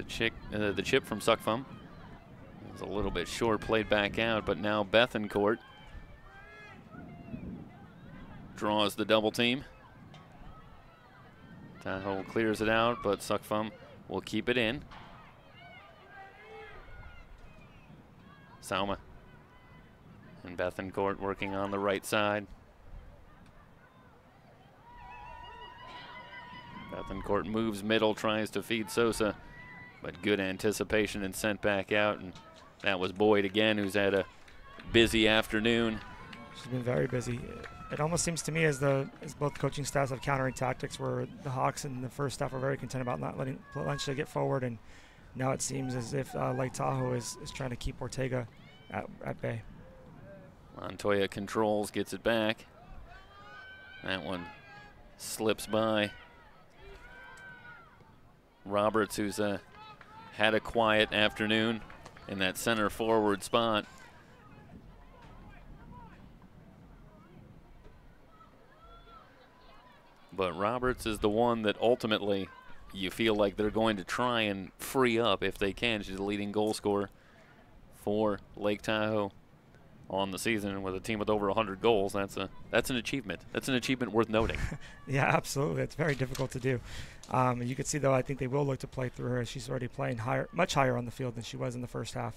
the chip from Sukfum. It was a little bit short, played back out, but now Bethencourt draws the double team. Tahoe clears it out, but Sukfum will keep it in. Sauma and Bethencourt working on the right side. Bethencourt moves middle, tries to feed Sosa, but good anticipation and sent back out. And that was Boyd again, who's had a busy afternoon. She's been very busy. It almost seems to me as both coaching staffs have countering tactics, where the Hawks in the first half are very content about not letting Valencia get forward, and now it seems as if Lake Tahoe is trying to keep Ortega at bay. Montoya controls, gets it back. That one slips by Roberts, who's had a quiet afternoon in that center forward spot. But Roberts is the one that ultimately you feel like they're going to try and free up if they can. She's the leading goal scorer for Lake Tahoe on the season. With a team with over 100 goals, that's an achievement. That's an achievement worth noting. Yeah, absolutely. It's very difficult to do. You can see, though, I think they will look to play through her. She's already playing much higher on the field than she was in the first half.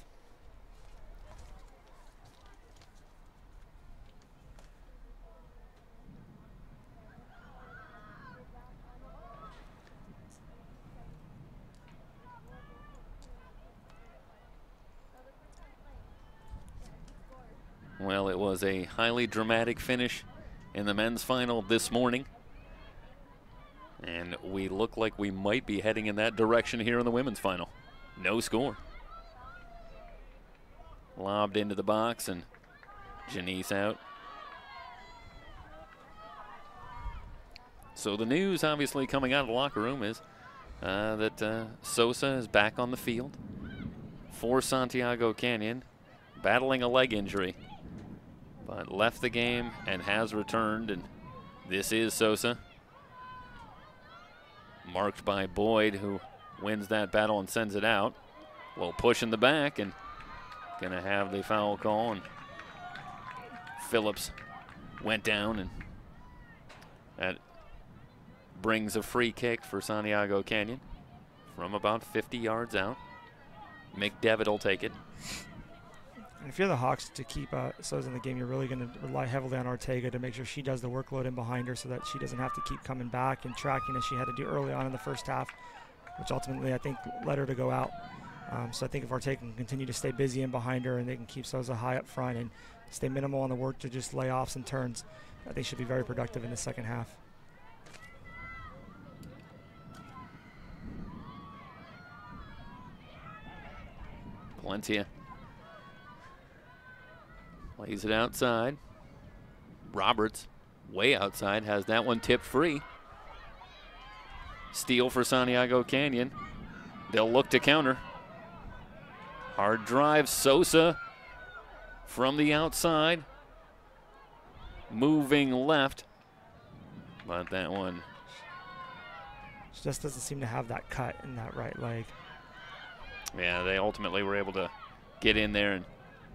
Well, it was a highly dramatic finish in the men's final this morning. And we look like we might be heading in that direction here in the women's final. No score. Lobbed into the box and Janice out. So the news obviously coming out of the locker room is that Sosa is back on the field for Santiago Canyon, battling a leg injury, but left the game and has returned. And this is Sosa, marked by Boyd, who wins that battle and sends it out. Well, push in the back and gonna have the foul call, and Phillips went down, and that brings a free kick for Santiago Canyon from about 50 yards out. McDevitt will take it. And if you're the Hawks, to keep Sosa in the game, you're really going to rely heavily on Ortega to make sure she does the workload in behind her so that she doesn't have to keep coming back and tracking as she had to do early on in the first half, which ultimately I think led her to go out. So I think if Ortega can continue to stay busy in behind her and they can keep Sosa high up front and stay minimal on the work to just layoffs and turns, I think she'll be very productive in the second half. Valencia plays it outside. Roberts, way outside, has that one tipped free. Steal for Santiago Canyon. They'll look to counter. Hard drive, Sosa from the outside. Moving left. But that one, she just doesn't seem to have that cut in that right leg. yeah, they ultimately were able to get in there and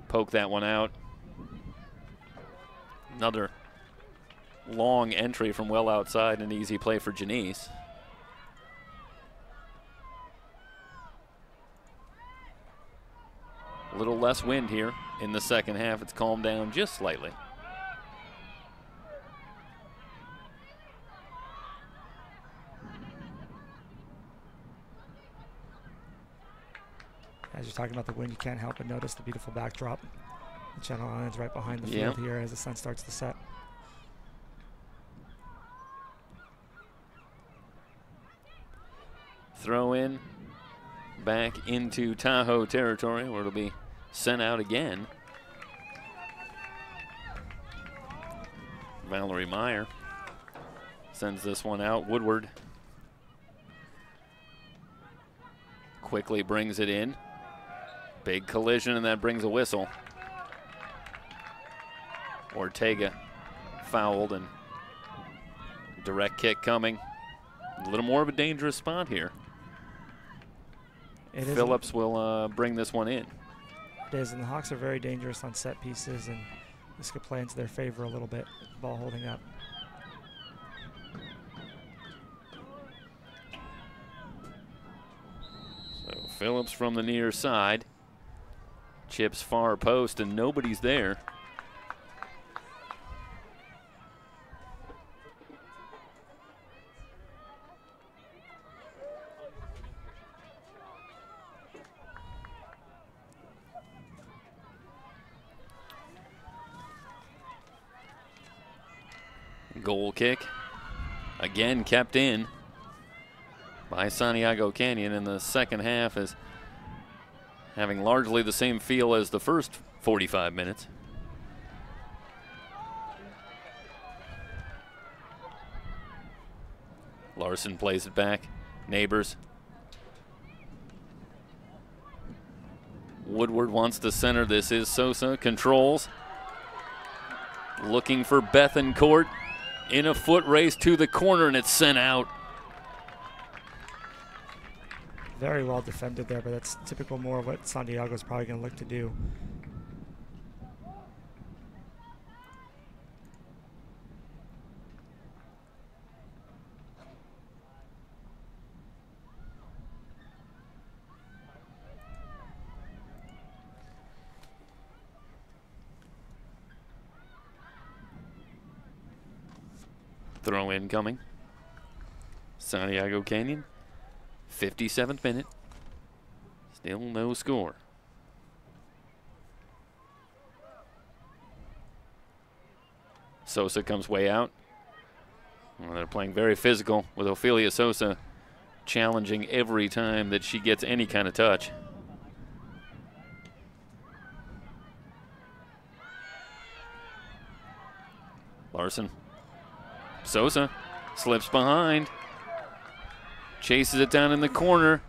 poke that one out. Another long entry from well outside, an easy play for Janice. A little less wind here in the second half. It's calmed down just slightly. As you're talking about the wind, you can't help but notice the beautiful backdrop. The Channel Islands right behind the field here as the sun starts to set. Throw in back into Tahoe territory, where it'll be sent out again. Valerie Meyer sends this one out. Woodward quickly brings it in. Big collision, and that brings a whistle. Ortega fouled, and direct kick coming. A little more of a dangerous spot here. Phillips will bring this one in. It is, and the Hawks are very dangerous on set pieces, and this could play into their favor a little bit, ball holding up. So Phillips from the near side. Chips far post, and nobody's there. Goal kick, again kept in by Santiago Canyon, and the second half is having largely the same feel as the first 45 minutes. Larson plays it back. Neighbors. Woodward wants to center. This is Sosa. Controls. Looking for Bethencourt. In a foot race to the corner, and it's sent out. Very well defended there, but that's typical more of what Santiago's probably going to look to do. Throw in coming. Santiago Canyon, 57th minute. Still no score. Sosa comes way out. Well, they're playing very physical with Ophelia Sosa challenging every time that she gets any kind of touch. Larson. Sosa slips behind, chases it down in the corner.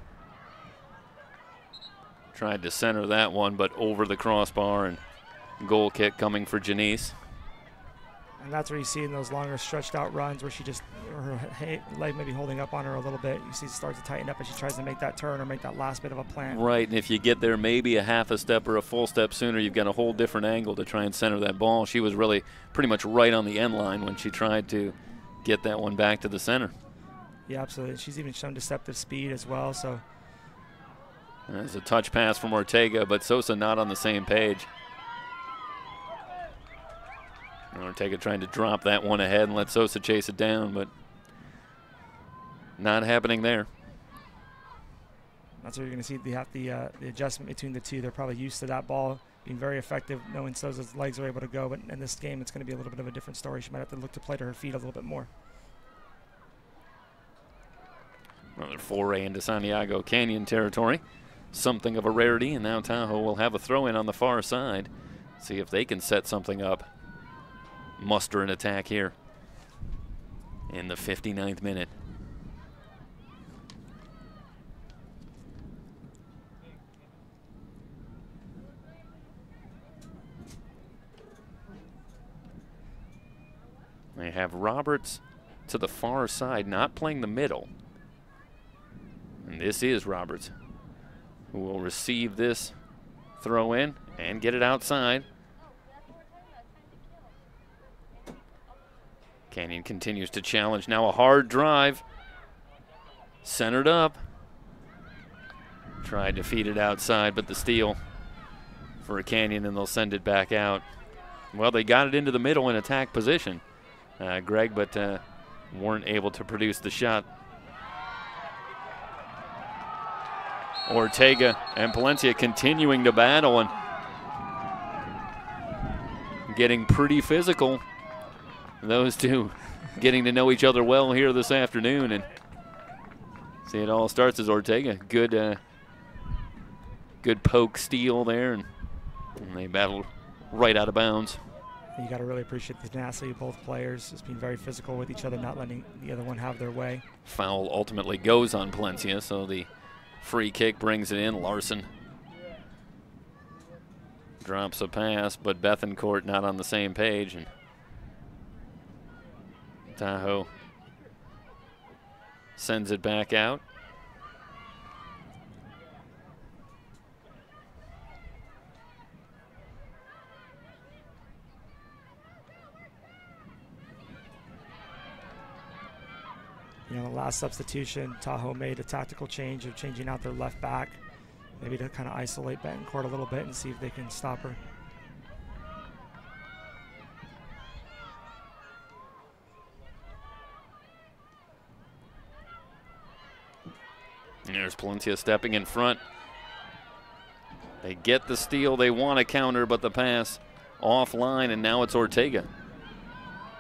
Tried to center that one, but over the crossbar, and goal kick coming for Janice. And that's where you see in those longer stretched out runs where she just, her leg maybe holding up on her a little bit. You see it starts to tighten up as she tries to make that turn or make that last bit of a plant. Right, and if you get there maybe a half a step or a full step sooner, you've got a whole different angle to try and center that ball. She was really pretty much right on the end line when she tried to get that one back to the center. Yeah, absolutely. She's even shown deceptive speed as well. So there's a touch pass from Ortega, but Sosa not on the same page. Ortega trying to drop that one ahead and let Sosa chase it down, but not happening there. That's where you're going to see the adjustment between the two. They're probably used to that ball being very effective, knowing Sosa's legs are able to go, but in this game it's going to be a little bit of a different story. She might have to look to play to her feet a little bit more. Another foray into Santiago Canyon territory. Something of a rarity, and now Tahoe will have a throw-in on the far side. See if they can set something up. Muster an attack here in the 59th minute. They have Roberts to the far side, not playing the middle. And this is Roberts, who will receive this throw in and get it outside. Canyon continues to challenge. Now a hard drive. Centered up. Tried to feed it outside, but the steal for a Canyon, and they'll send it back out. Well, they got it into the middle in attack position, Greg, but weren't able to produce the shot. Ortega and Palencia continuing to battle and getting pretty physical. Those two getting to know each other well here this afternoon, and see it all starts as Ortega. Good poke steal there, and they battled right out of bounds. You got to really appreciate the tenacity of both players, just being very physical with each other, not letting the other one have their way. Foul ultimately goes on Palencia, so the free kick brings it in. Larson drops a pass, but Bethencourt not on the same page, and Tahoe sends it back out. last substitution, Tahoe made a tactical change of changing out their left back, maybe to kind of isolate Betancourt a little bit and see if they can stop her. And there's Palencia stepping in front. They get the steal. They want to counter, but the pass offline, and now it's Ortega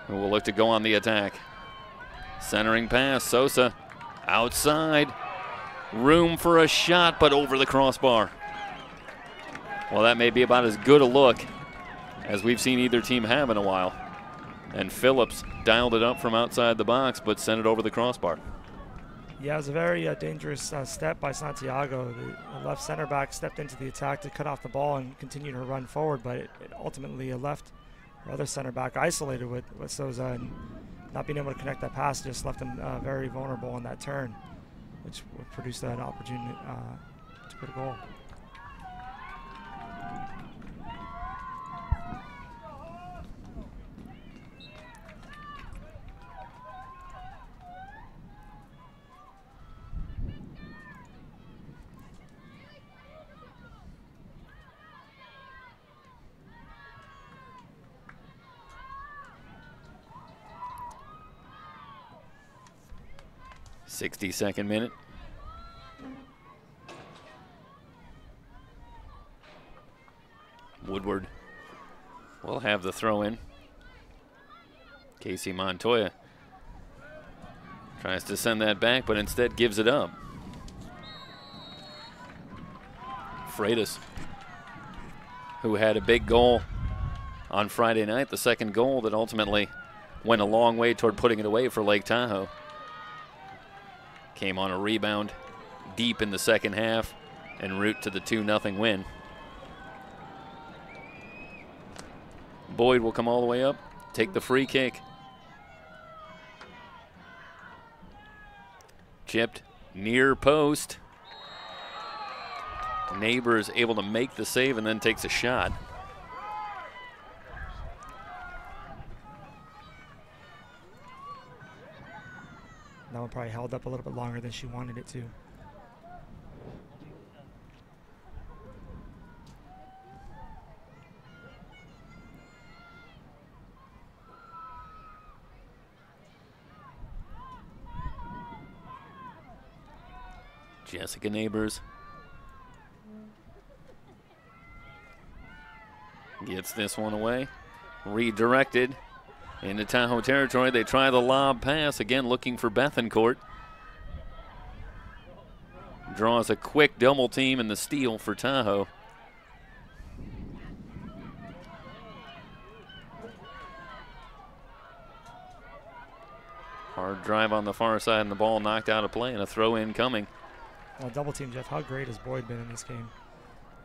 who will look to go on the attack. Centering pass, Sosa outside. Room for a shot, but over the crossbar. Well, that may be about as good a look as we've seen either team have in a while. And Phillips dialed it up from outside the box, but sent it over the crossbar. Yeah, it was a very dangerous step by Santiago. The left center back stepped into the attack to cut off the ball and continued her run forward, but it ultimately left her other center back isolated with Sosa, and not being able to connect that pass just left him very vulnerable on that turn, which would produce an opportunity to put a goal. Sixty-second minute. Woodward will have the throw in. Casey Montoya tries to send that back, but instead gives it up. Freitas, who had a big goal on Friday night, the second goal that ultimately went a long way toward putting it away for Lake Tahoe. Came on a rebound deep in the second half en route to the 2-0 win. Boyd will come all the way up, take the free kick. Chipped near post. Neighbors able to make the save and then takes a shot. That one probably held up a little bit longer than she wanted it to. Jessica Neighbors gets this one away. Redirected into Tahoe territory. They try the lob pass, again looking for Betancourt. Draws a quick double team and the steal for Tahoe. Hard drive on the far side and the ball knocked out of play and a throw in coming. Double team, Jeff. How great has Boyd been in this game?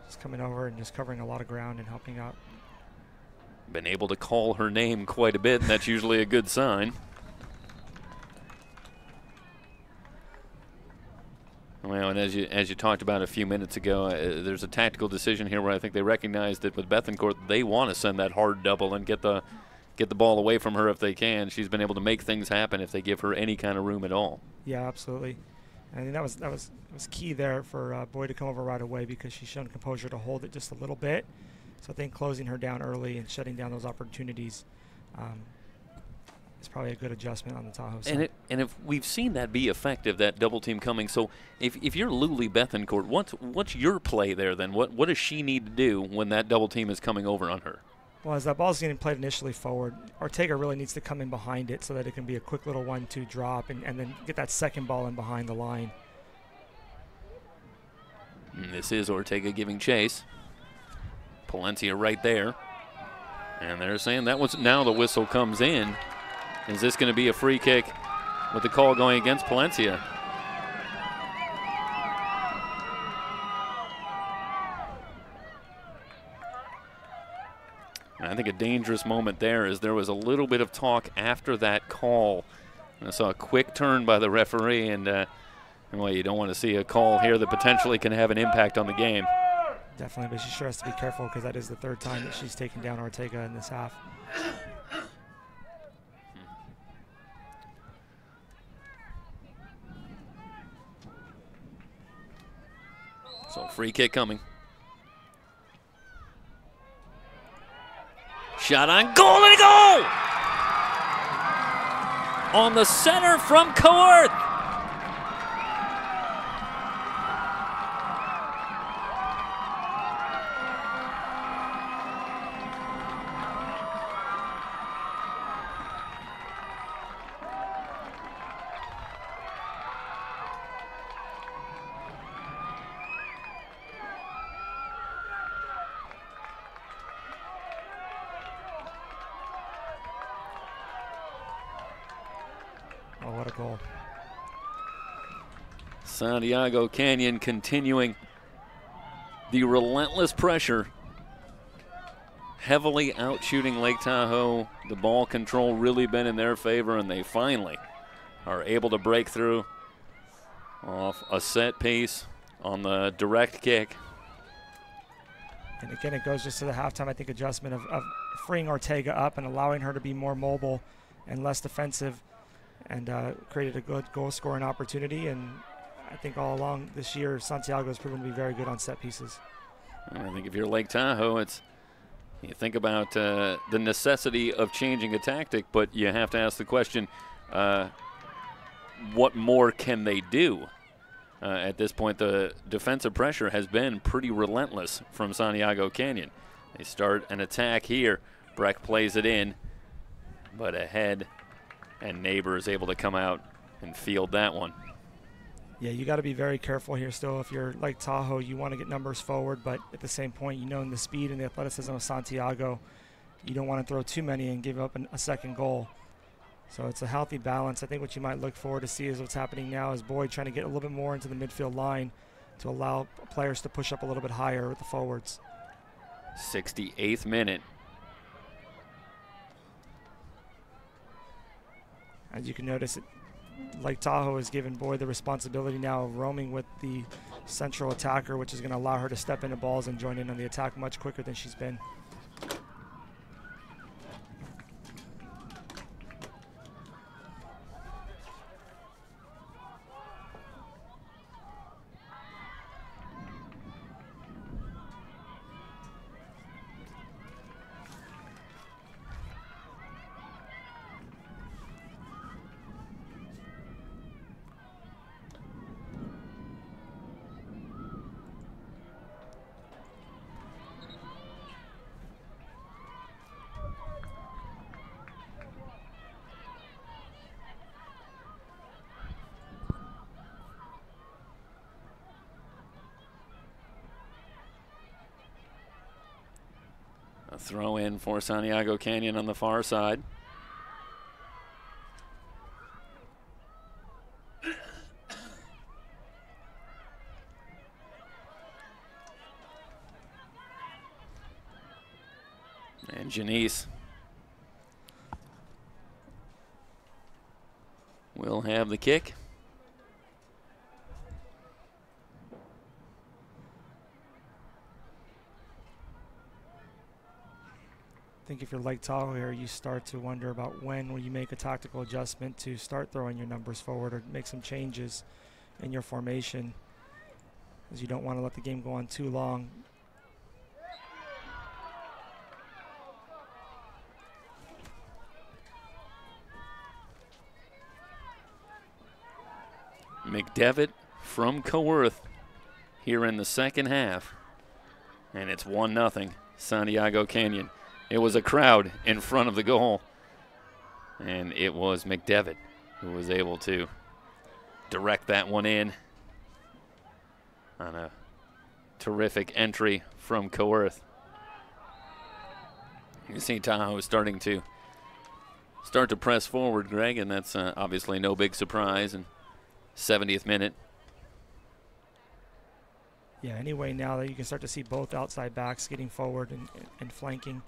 Just coming over and just covering a lot of ground and helping out. Been able to call her name quite a bit, and that's usually a good sign. Well, and as you talked about a few minutes ago, there's a tactical decision here where I think they recognize that with Betancourt, they want to send that hard double and get the ball away from her if they can. She's been able to make things happen if they give her any kind of room at all. Yeah, absolutely. I think that was key there for Boyd to come over right away, because she's shown composure to hold it just a little bit. So I think closing her down early and shutting down those opportunities is probably a good adjustment on the Tahoe side. And if we've seen that be effective, that double team coming. So if you're Luli Betancourt, what's your play there then? What does she need to do when that double team is coming over on her? Well, as that ball's getting played initially forward, Ortega really needs to come in behind it so that it can be a quick little 1-2 drop and then get that second ball in behind the line. And this is Ortega giving chase. Palencia right there. And they're saying that was, now the whistle comes in. Is this going to be a free kick with the call going against Palencia? And I think a dangerous moment there is there was a little bit of talk after that call. And I saw a quick turn by the referee, and well, you don't want to see a call here that potentially can have an impact on the game. Definitely, but she sure has to be careful, because that is the third time that she's taken down Ortega in this half. So free kick coming. Shot on goal and a goal! On the center from Coworth. Oh, what a goal. Santiago Canyon continuing the relentless pressure, heavily outshooting Lake Tahoe. The ball control really been in their favor, and they finally are able to break through off a set piece on the direct kick. And again, it goes just to the halftime, I think, adjustment of freeing Ortega up and allowing her to be more mobile and less defensive, and created a good goal-scoring opportunity. And I think all along this year, Santiago has proven to be very good on set pieces. And I think if you're Lake Tahoe, you think about the necessity of changing a tactic, but you have to ask the question, what more can they do? At this point, the defensive pressure has been pretty relentless from Santiago Canyon. They start an attack here. Breck plays it in, but ahead, and Neighbor is able to come out and field that one. Yeah, you got to be very careful here still. If you're like Tahoe, you want to get numbers forward, but at the same point, you know, in the speed and the athleticism of Santiago, you don't want to throw too many and give up a second goal. So it's a healthy balance. I think what you might look forward to see is what's happening now is Boyd trying to get a little bit more into the midfield line to allow players to push up a little bit higher with the forwards. 68th minute. As you can notice, Lake Tahoe has given Boyd the responsibility now of roaming with the central attacker, which is going to allow her to step into balls and join in on the attack much quicker than she's been. A throw in for Santiago Canyon on the far side. And Janice will have the kick. I think if you're like Tahoe here, you start to wonder about when will you make a tactical adjustment to start throwing your numbers forward or make some changes in your formation, as you don't want to let the game go on too long. McDevitt from Coworth here in the second half, and it's 1-0 Santiago Canyon. It was a crowd in front of the goal, and it was McDevitt who was able to direct that one in on a terrific entry from Coworth. You see Tahoe starting to press forward, Greg, and that's obviously no big surprise. And 70th minute. Yeah, anyway, now that you can start to see both outside backs getting forward and flanking.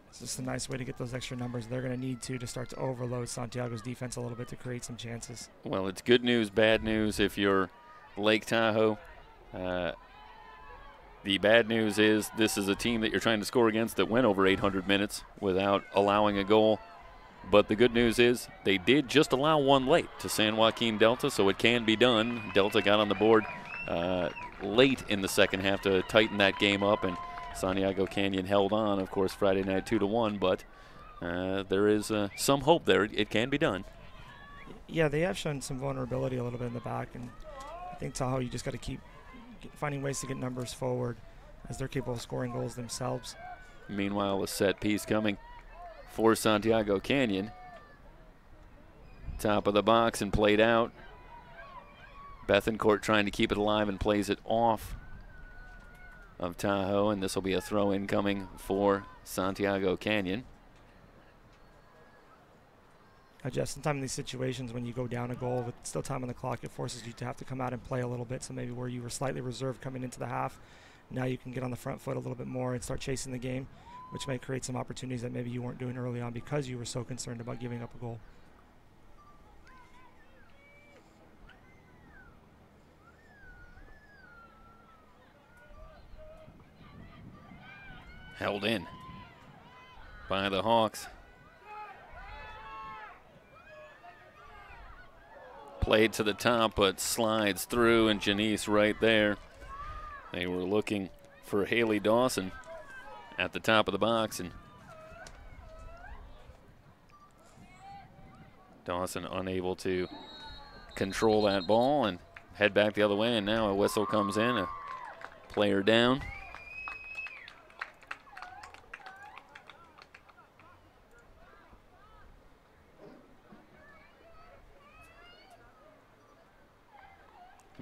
It's just a nice way to get those extra numbers. They're going to need to start to overload Santiago's defense a little bit to create some chances. Well, it's good news, bad news if you're Lake Tahoe. The bad news is this is a team that you're trying to score against that went over 800 minutes without allowing a goal. But the good news is they did just allow one late to San Joaquin Delta, so it can be done. Delta got on the board late in the second half to tighten that game up, and Santiago Canyon held on, of course, Friday night 2-1, but there is some hope there. It can be done. Yeah, they have shown some vulnerability a little bit in the back, and I think Tahoe, you just got to keep finding ways to get numbers forward as they're capable of scoring goals themselves. Meanwhile, a set piece coming for Santiago Canyon. Top of the box and played out. Bethencourt trying to keep it alive and plays it off of Tahoe, and this will be a throw-in coming for Santiago Canyon. Jeff, sometimes in these situations when you go down a goal with still time on the clock, it forces you to have to come out and play a little bit. So maybe where you were slightly reserved coming into the half, now you can get on the front foot a little bit more and start chasing the game, which may create some opportunities that maybe you weren't doing early on because you were so concerned about giving up a goal. Held in by the Hawks. Played to the top, but slides through, and Janice right there. They were looking for Haley Dawson at the top of the box, and Dawson unable to control that ball and head back the other way, and now a whistle comes in, a player down.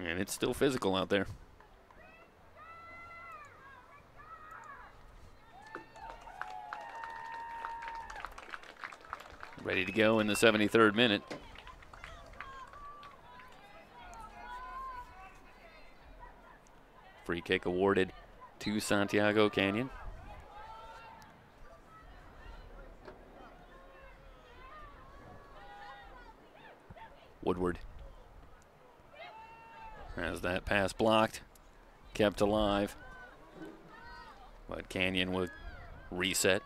And it's still physical out there. Ready to go in the 73rd minute. Free kick awarded to Santiago Canyon. Woodward has that pass blocked, kept alive, but Canyon would reset.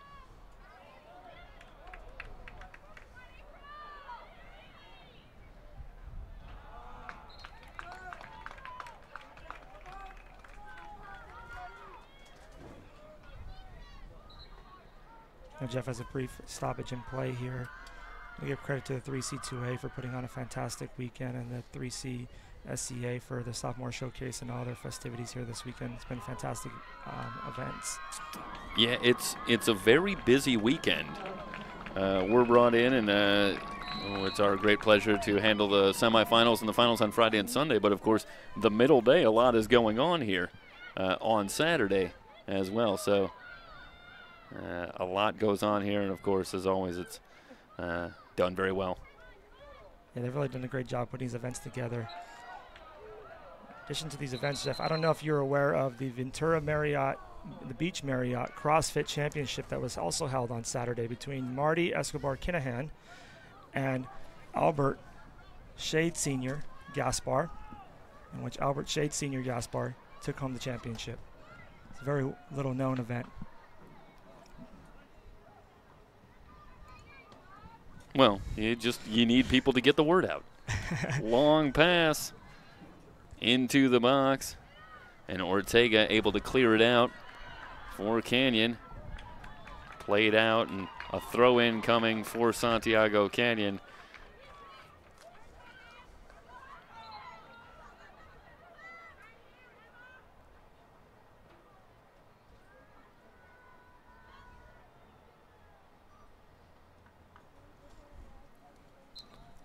Now Jeff has a brief stoppage in play here. We give credit to the 3C2A for putting on a fantastic weekend, and the 3C SCA for the sophomore showcase and all their festivities here this weekend. It's been fantastic events. Yeah, it's a very busy weekend. We're brought in, and it's our great pleasure to handle the semifinals and the finals on Friday and Sunday. But of course, the middle day, a lot is going on here on Saturday as well. So a lot goes on here, and of course, as always, it's done very well. Yeah, they've really done a great job putting these events together. In addition to these events, Jeff, I don't know if you're aware of the Ventura Marriott, the Beach Marriott CrossFit Championship that was also held on Saturday between Marty Escobar-Kinahan and Albert Shade Sr. Gaspar, in which Albert Shade Sr. Gaspar took home the championship. It's a very little known event. Well, you need people to get the word out. Long pass into the box, and Ortega able to clear it out for Canyon. Played out, and a throw-in coming for Santiago Canyon.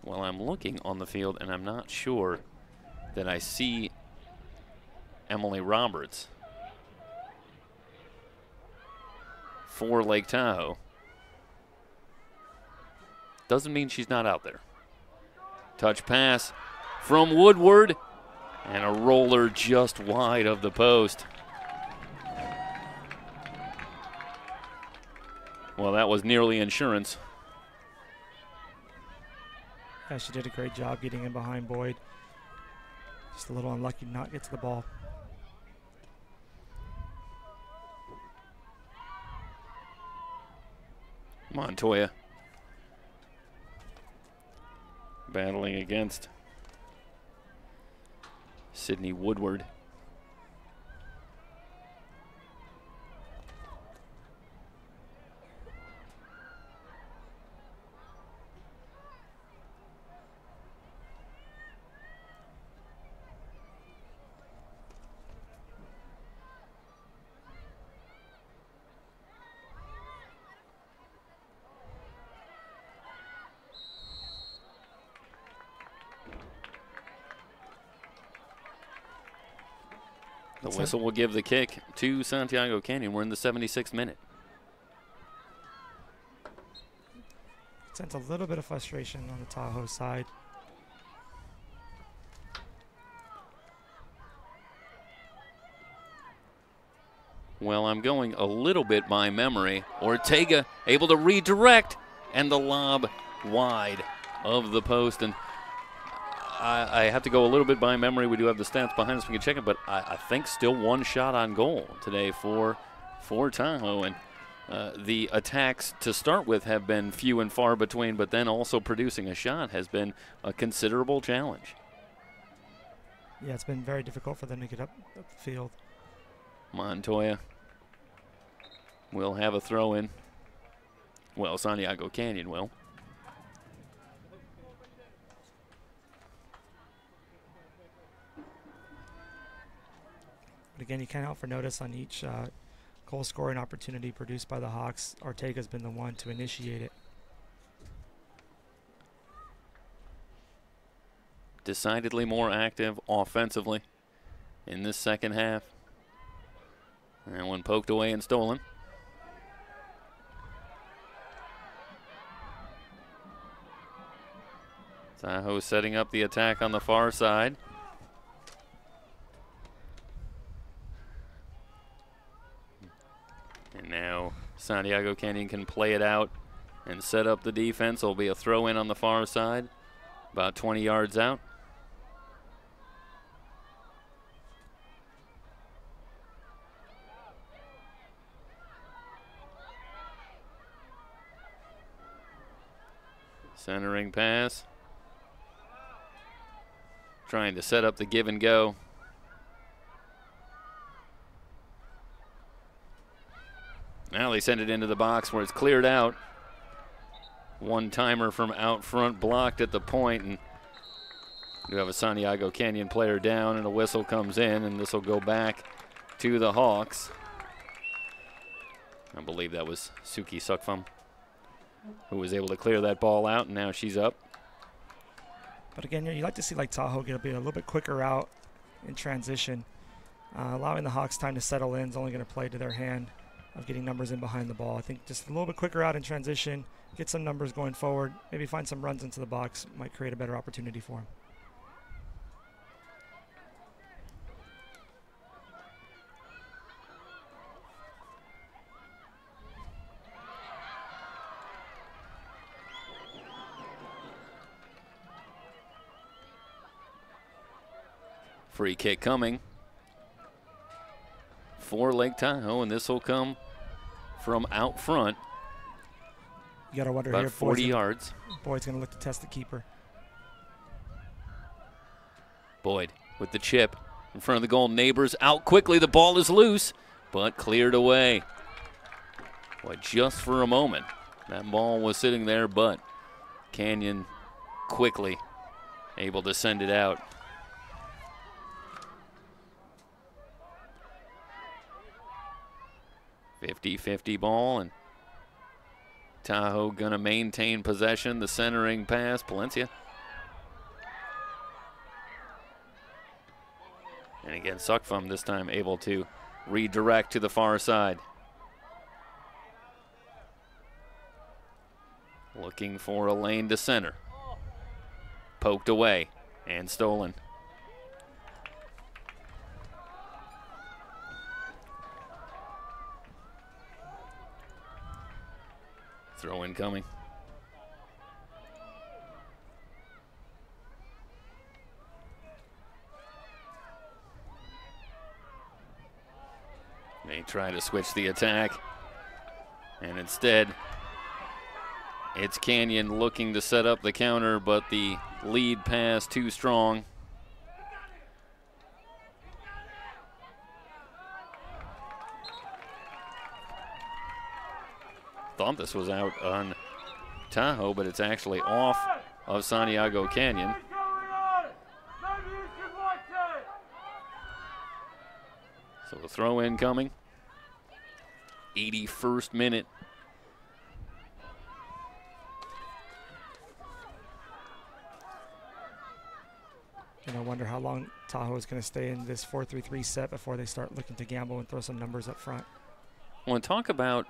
Well, I'm looking on the field, and I'm not sure that I see Emily Roberts for Lake Tahoe. Doesn't mean she's not out there. Touch pass from Woodward, and a roller just wide of the post. Well, that was nearly insurance. Yeah, she did a great job getting in behind Boyd. Just a little unlucky to not get to the ball. Montoya battling against Sydney Woodward. The whistle will give the kick to Santiago Canyon. We're in the 76th minute. Sense a little bit of frustration on the Tahoe side. Well, I'm going a little bit by memory. Ortega able to redirect, and the lob wide of the post. And I have to go a little bit by memory. We do have the stats behind us. We can check it, but I think still one shot on goal today for Tahoe. And the attacks to start with have been few and far between, but then also producing a shot has been a considerable challenge. Yeah, it's been very difficult for them to get up the field. Montoya will have a throw in. Well, Santiago Canyon will. But again, you can't help for notice on each goal scoring opportunity produced by the Hawks. Ortega's been the one to initiate it. Decidedly more active offensively in this second half. And one poked away and stolen. Tahoe setting up the attack on the far side. And now Santiago Canyon can play it out and set up the defense. There'll be a throw in on the far side, about 20 yards out. Centering pass. Trying to set up the give and go. Now they send it into the box where it's cleared out. One-timer from out front blocked at the point, and you have a Santiago Canyon player down, and a whistle comes in, and this will go back to the Hawks. I believe that was Suki Sukfam who was able to clear that ball out, and now she's up. But again, you like to see like Tahoe get a little bit quicker out in transition. Allowing the Hawks time to settle in is only going to play to their hand of getting numbers in behind the ball. I think just a little bit quicker out in transition, get some numbers going forward, maybe find some runs into the box, might create a better opportunity for them. Free kick coming for Lake Tahoe, and this will come from out front. You got to wonder about here, 40 yards. Boyd's going to look to test the keeper. Boyd with the chip in front of the goal. Neighbors out quickly. The ball is loose, but cleared away. Boy, just for a moment, that ball was sitting there, but Canyon quickly able to send it out. 50-50 ball, and Tahoe gonna maintain possession. The centering pass, Palencia. And again, Sukfam this time able to redirect to the far side. Looking for a lane to center. Poked away and stolen. Throw in coming. They try to switch the attack, and instead it's Canyon looking to set up the counter, but the lead pass too strong. thought this was out on Tahoe, but it's actually off of Santiago Canyon. So the throw in coming. 81st minute. And I wonder how long Tahoe is going to stay in this 4-3-3 set before they start looking to gamble and throw some numbers up front. I want to talk about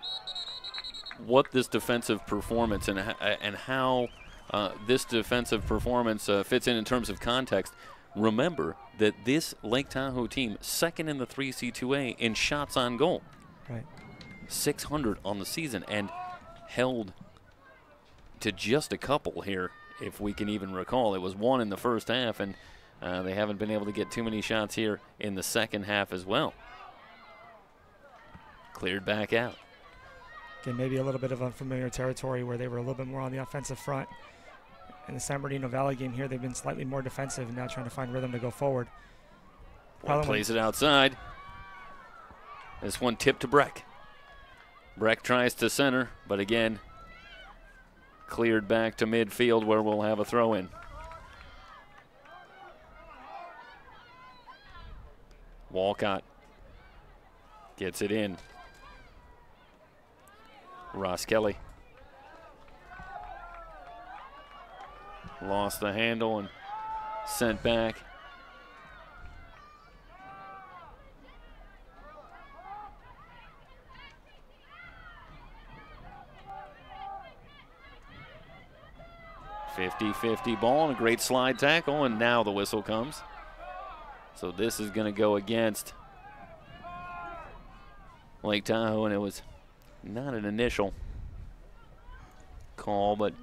what this defensive performance and how this defensive performance fits in terms of context. Remember that this Lake Tahoe team, second in the 3C2A in shots on goal. Right. 600 on the season and held to just a couple here, if we can even recall. It was one in the first half, and they haven't been able to get too many shots here in the second half as well. Cleared back out. Again, maybe a little bit of unfamiliar territory where they were a little bit more on the offensive front. In the San Bernardino Valley game here, they've been slightly more defensive and now trying to find rhythm to go forward. Plays it outside. This one tipped to Breck. Breck tries to center, but again, cleared back to midfield where we'll have a throw in. Walcott gets it in. Ross Kelly lost the handle and sent back. .50-50 ball and a great slide tackle, and now the whistle comes. So this is going to go against Lake Tahoe, and it was not an initial call, but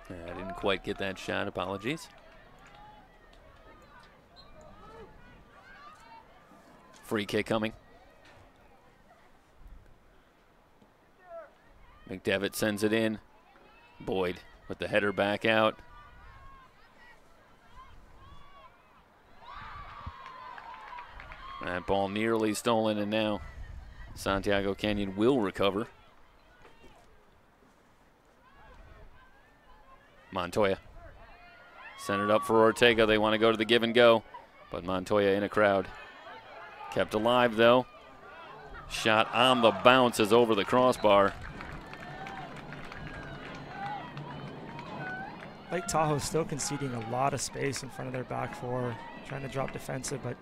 I didn't quite get that shot. Apologies. Free kick coming. McDevitt sends it in. Boyd with the header back out. That ball nearly stolen, and now Santiago Canyon will recover. Montoya centered up for Ortega. They want to go to the give and go, but Montoya in a crowd. Kept alive though. Shot on the bounce is over the crossbar. Lake Tahoe still conceding a lot of space in front of their back four, trying to drop defensive, but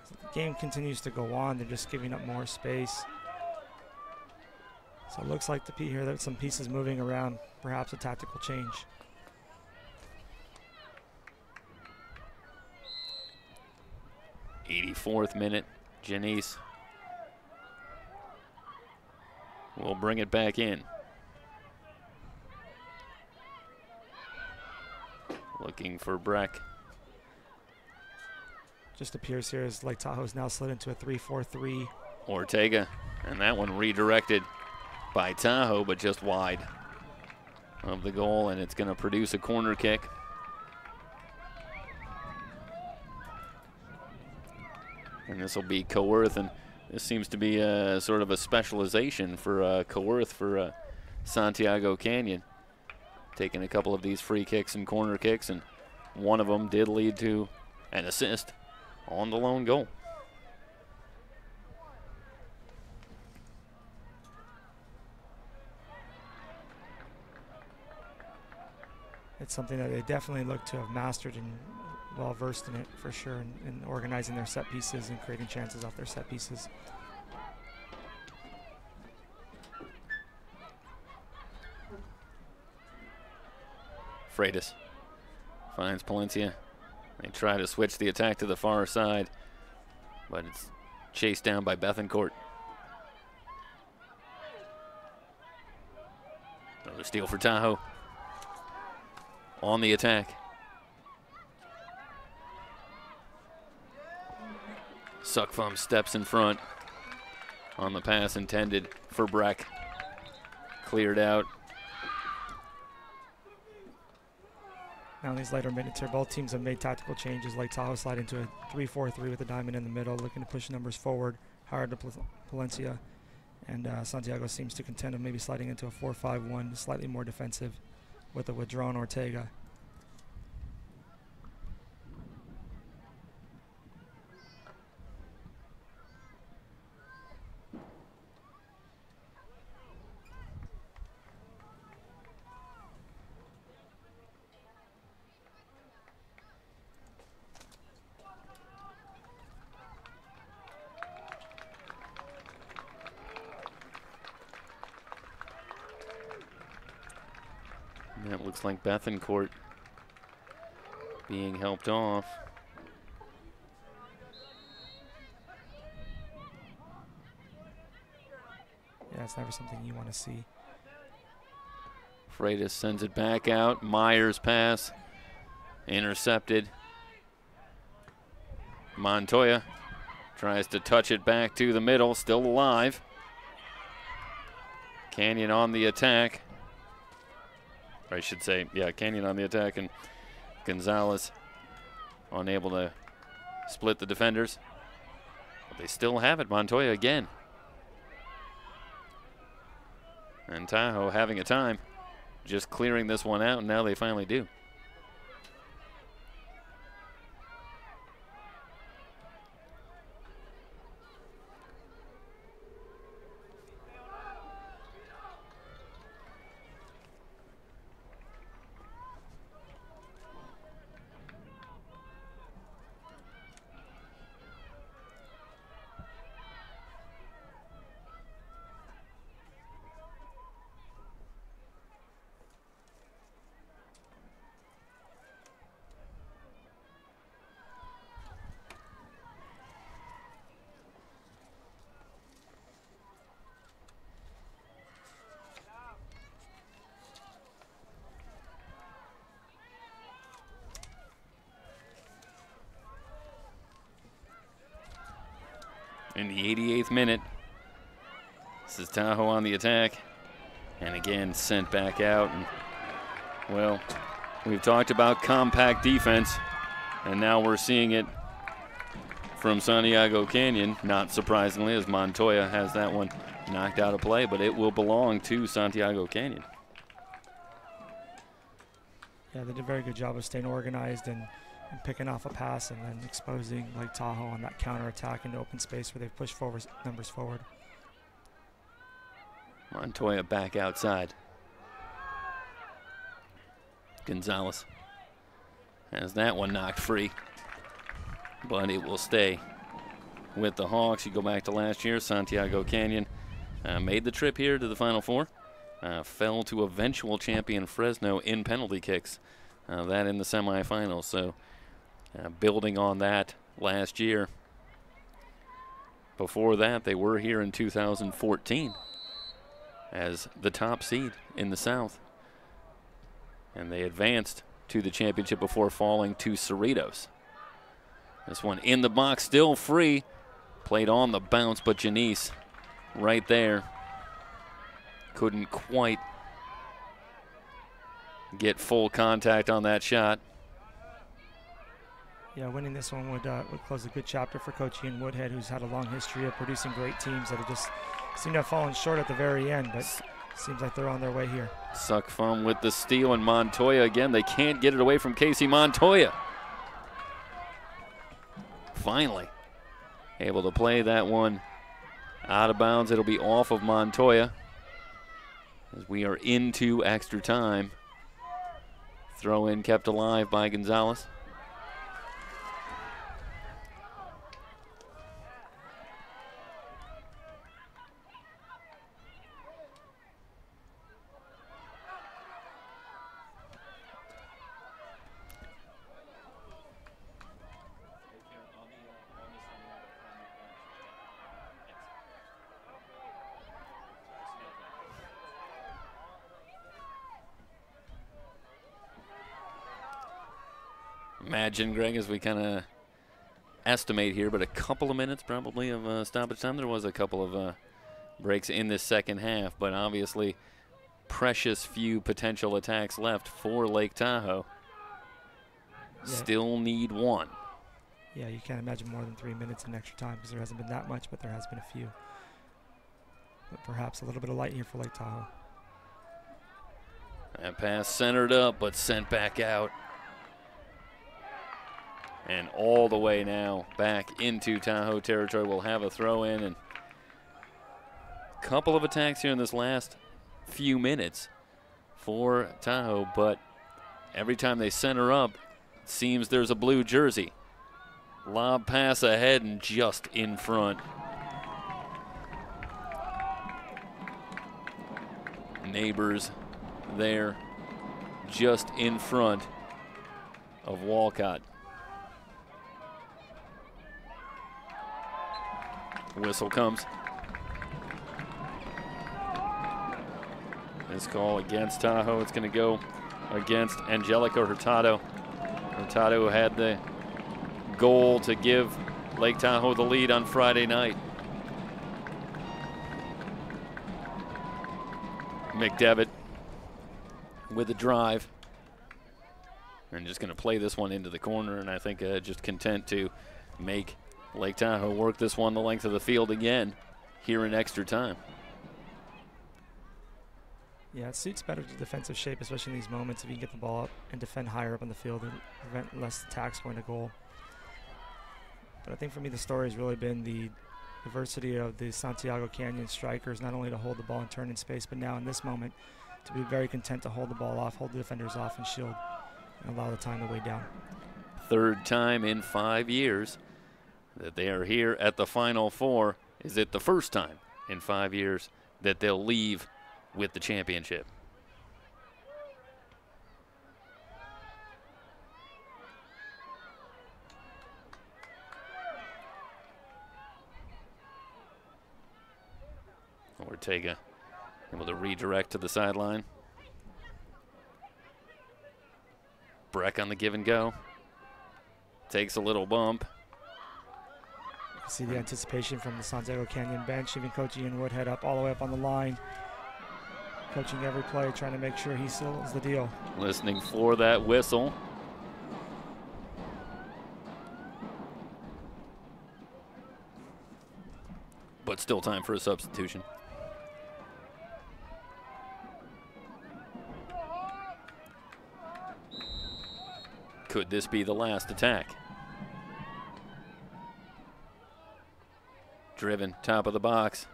as the game continues to go on, they're just giving up more space. So it looks like to Pete here that some pieces moving around, perhaps a tactical change. '84th minute, Janice will bring it back in. Looking for Breck. Just appears here as Lake Tahoe's now slid into a 3-4-3. Ortega, and that one redirected by Tahoe, but just wide of the goal, and it's going to produce a corner kick. And this will be Coworth, and this seems to be a sort of a specialization for Coworth for Santiago Canyon. Taking a couple of these free kicks and corner kicks, and one of them did lead to an assist on the lone goal. It's something that they definitely look to have mastered and well versed in it for sure, in organizing their set pieces and creating chances off their set pieces. Freitas finds Palencia. They try to switch the attack to the far side, but it's chased down by Bethencourt. Another steal for Tahoe. On the attack. Suckfum steps in front on the pass intended for Breck. Cleared out. Now in these later minutes here, both teams have made tactical changes, like Tahoe slide into a 3-4-3 with a diamond in the middle, looking to push numbers forward, higher to Palencia. And Santiago seems to contend of maybe sliding into a 4-5-1, slightly more defensive with a withdrawn Ortega. That looks like Bethencourt being helped off. Yeah, it's never something you want to see. Freitas sends it back out. Myers pass. Intercepted. Montoya tries to touch it back to the middle. Still alive. Canyon on the attack. Or I should say, yeah, Canyon on the attack, and Gonzalez unable to split the defenders. But they still have it. Montoya again. And Tahoe having a time just clearing this one out, and now they finally do. In the 88th minute, this is Tahoe on the attack, and again sent back out. And, well, we've talked about compact defense, and now we're seeing it from Santiago Canyon, not surprisingly, as Montoya has that one knocked out of play, but it will belong to Santiago Canyon. Yeah, they did a very good job of staying organized and picking off a pass and then exposing Lake Tahoe on that counterattack into open space where they've pushed forward, numbers forward. Montoya back outside. Gonzalez has that one knocked free, but it will stay with the Hawks. You go back to last year, Santiago Canyon made the trip here to the Final Four, fell to eventual champion Fresno in penalty kicks, that in the semifinals. So building on that last year. Before that, they were here in 2014 as the top seed in the South. And they advanced to the championship before falling to Cerritos. This one in the box, still free. Played on the bounce, but Janice right there couldn't quite get full contact on that shot. Yeah, winning this one would close a good chapter for Coach Ian Woodhead, who's had a long history of producing great teams that have just seem to have fallen short at the very end, but seems like they're on their way here. Suck Fum with the steal, and Montoya again. They can't get it away from Casey Montoya. Finally able to play that one out of bounds. It'll be off of Montoya as we are into extra time. Throw in kept alive by Gonzalez. Imagine, Greg, as we kind of estimate here, but a couple of minutes probably of stoppage time. There was a couple of breaks in this second half, but obviously precious few potential attacks left for Lake Tahoe. Still need one. Yeah, you can't imagine more than 3 minutes in extra time because there hasn't been that much, but there has been a few. But perhaps a little bit of light here for Lake Tahoe. That pass centered up, but sent back out. And all the way now back into Tahoe territory. We'll have a throw in, and a couple of attacks here in this last few minutes for Tahoe, but every time they center up, it seems there's a blue jersey. Lob pass ahead and just in front. Neighbors there just in front of Walcott. Whistle comes. This call against Tahoe. It's going to go against Angelica Hurtado. Hurtado had the goal to give Lake Tahoe the lead on Friday night. McDevitt with the drive. And just going to play this one into the corner, and I think just content to make Lake Tahoe work this one the length of the field again here in extra time. Yeah, it suits better to defensive shape, especially in these moments. If you can get the ball up and defend higher up on the field and prevent less attacks going to goal. But I think for me the story has really been the diversity of the Santiago Canyon strikers, not only to hold the ball and turn in space, but now in this moment to be very content to hold the ball off, hold the defenders off and shield and allow the time to weigh down. Third time in 5 years that they are here at the Final Four. Is it the first time in 5 years that they'll leave with the championship? Ortega able to redirect to the sideline. Breck on the give and go. Takes a little bump. You can see the anticipation from the Santiago Canyon bench. Even Coach Ian Woodhead up all the way up on the line. Coaching every play, trying to make sure he seals the deal. Listening for that whistle. But still time for a substitution. Could this be the last attack? Driven, top of the box.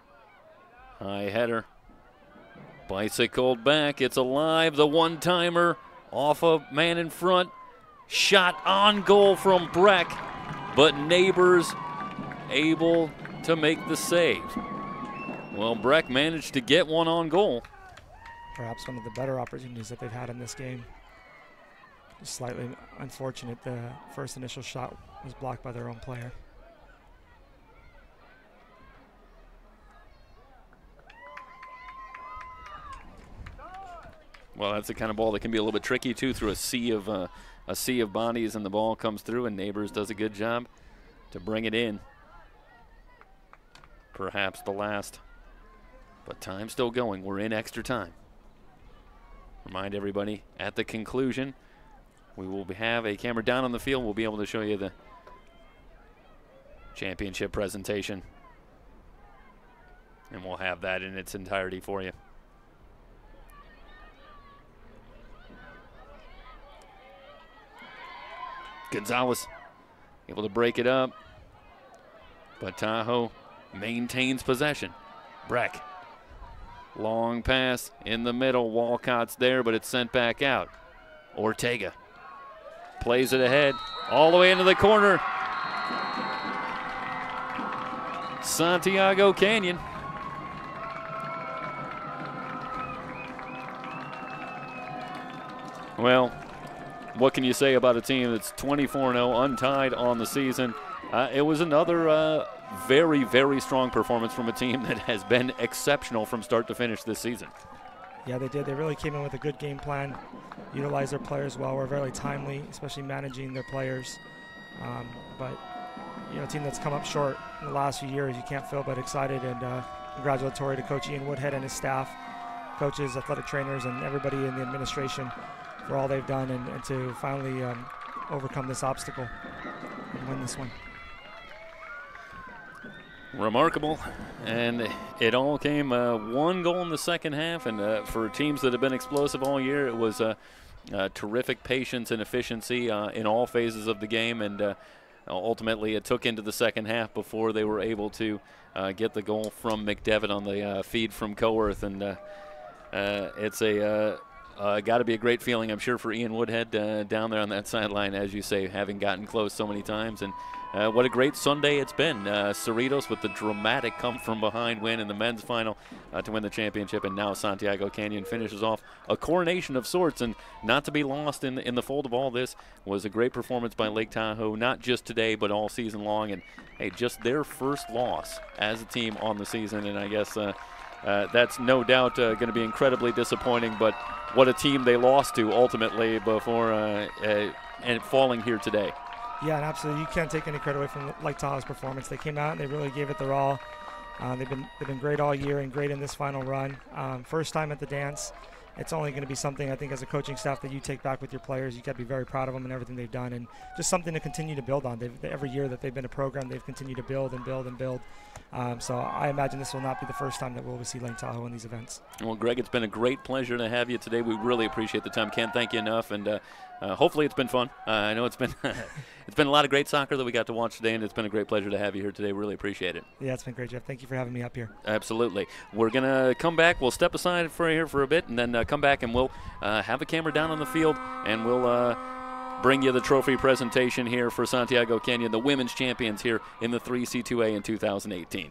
High header. Bicycled back, it's alive. The one-timer off a man in front. Shot on goal from Breck, but Neighbors able to make the save. Well, Breck managed to get one on goal. Perhaps one of the better opportunities that they've had in this game. Just slightly unfortunate, the first initial shot was blocked by their own player. Well, that's the kind of ball that can be a little bit tricky too, through a sea of bodies, and the ball comes through, and Neighbors does a good job to bring it in. Perhaps the last, but time still going. We're in extra time. Remind everybody, at the conclusion, we will have a camera down on the field. We'll be able to show you the championship presentation, and we'll have that in its entirety for you. Gonzalez able to break it up, but Tahoe maintains possession. Breck, long pass in the middle. Walcott's there, but it's sent back out. Ortega plays it ahead, all the way into the corner. Santiago Canyon. Well, what can you say about a team that's 24-0, untied on the season? It was another very, very strong performance from a team that has been exceptional from start to finish this season. Yeah, they did. They really came in with a good game plan, utilized their players well, were very timely, especially managing their players. But, you know, a team that's come up short in the last few years, you can't feel but excited, and congratulatory to Coach Ian Woodhead and his staff, coaches, athletic trainers, and everybody in the administration for all they've done, and to finally overcome this obstacle and win this one. Remarkable, and it all came one goal in the second half, and for teams that have been explosive all year, it was terrific patience and efficiency in all phases of the game, and ultimately it took into the second half before they were able to get the goal from McDevitt on the feed from Coworth, and it's got to be a great feeling, I'm sure, for Ian Woodhead down there on that sideline, as you say, having gotten close so many times. And what a great Sunday it's been. Cerritos with the dramatic come-from-behind win in the men's final to win the championship, and now Santiago Canyon finishes off a coronation of sorts. And not to be lost in the fold of all this was a great performance by Lake Tahoe, not just today but all season long. And, hey, just their first loss as a team on the season, and I guess that's no doubt going to be incredibly disappointing, but what a team they lost to ultimately before and falling here today. Yeah, and absolutely. You can't take any credit away from Lake Tahoe's performance. They came out and they really gave it their all. They've been great all year and great in this final run. First time at the dance. It's only going to be something, I think, as a coaching staff that you take back with your players. You got to be very proud of them and everything they've done, and just something to continue to build on. Every year that they've been a program, they've continued to build and build and build. So I imagine this will not be the first time that we'll see Lake Tahoe in these events. Well, Greg, it's been a great pleasure to have you today. We really appreciate the time. Can't thank you enough, and hopefully it's been fun. I know it's been it's been a lot of great soccer that we got to watch today, and it's been a great pleasure to have you here today. Really appreciate it. Yeah, it's been great, Jeff. Thank you for having me up here. Absolutely. We're going to come back. We'll step aside here for a bit, and then come back, and we'll have a camera down on the field, and we'll bring you the trophy presentation here for Santiago Canyon, the women's champions here in the 3C2A in 2018.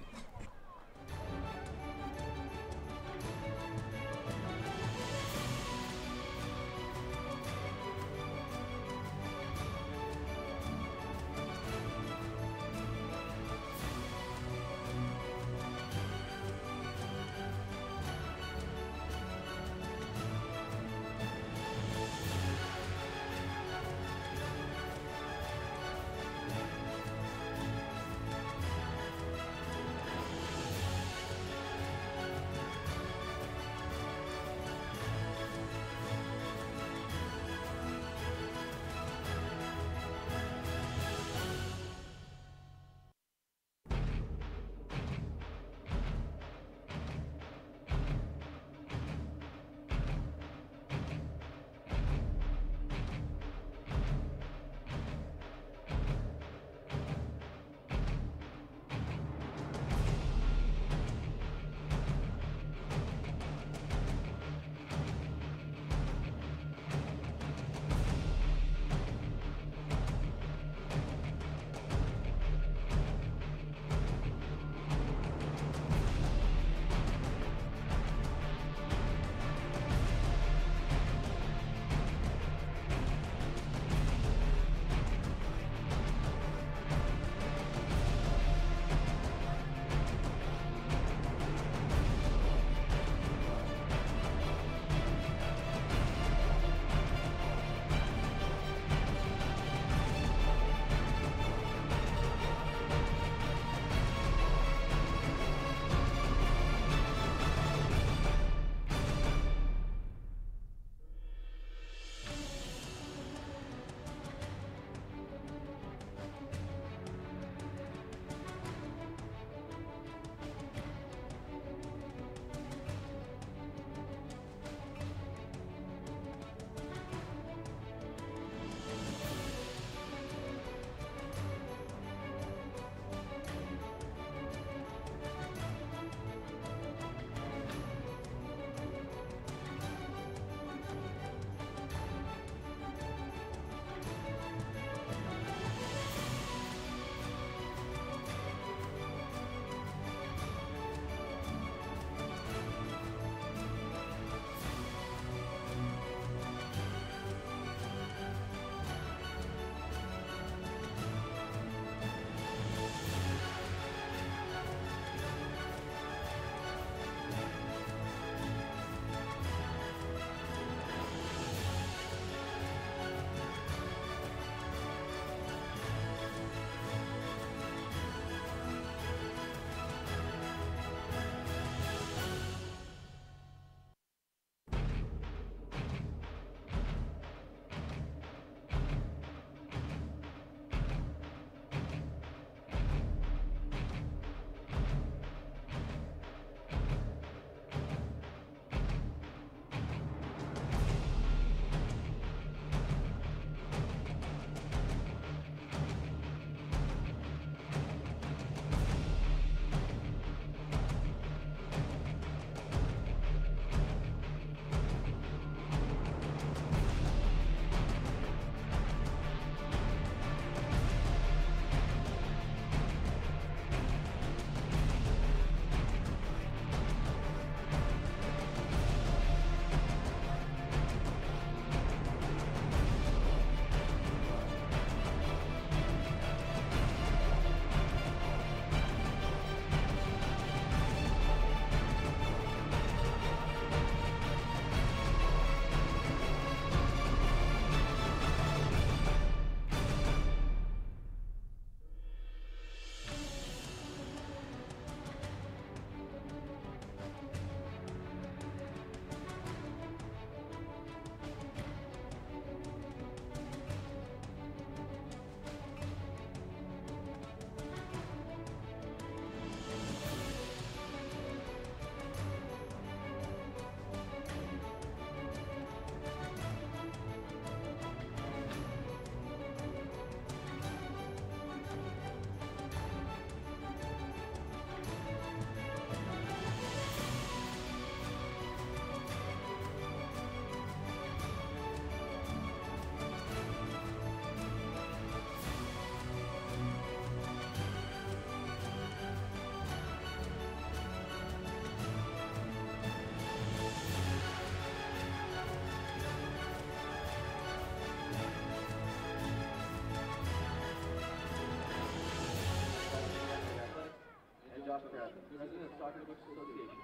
President of the Soccer Coaches Association.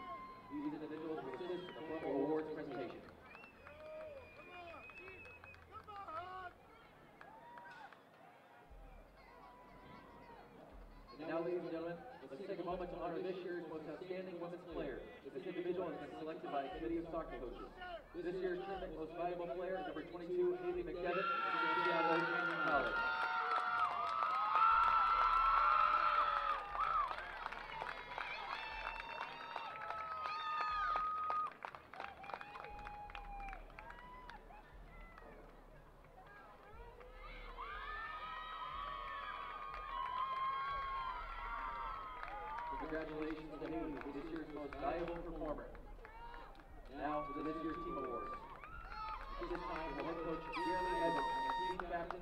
These individuals will assist in the formal awards presentation. And now, ladies and gentlemen, let's take a moment to honor this year's most outstanding women's player. This individual has been selected by a committee of soccer coaches. This year's tournament most valuable player is number 22, Haley McDevitt of Santiago Community College. Congratulations to Haley, this year's most valuable performer. Now to this year's team awards. At this time, the head coach Jeremy Evans and your team captain,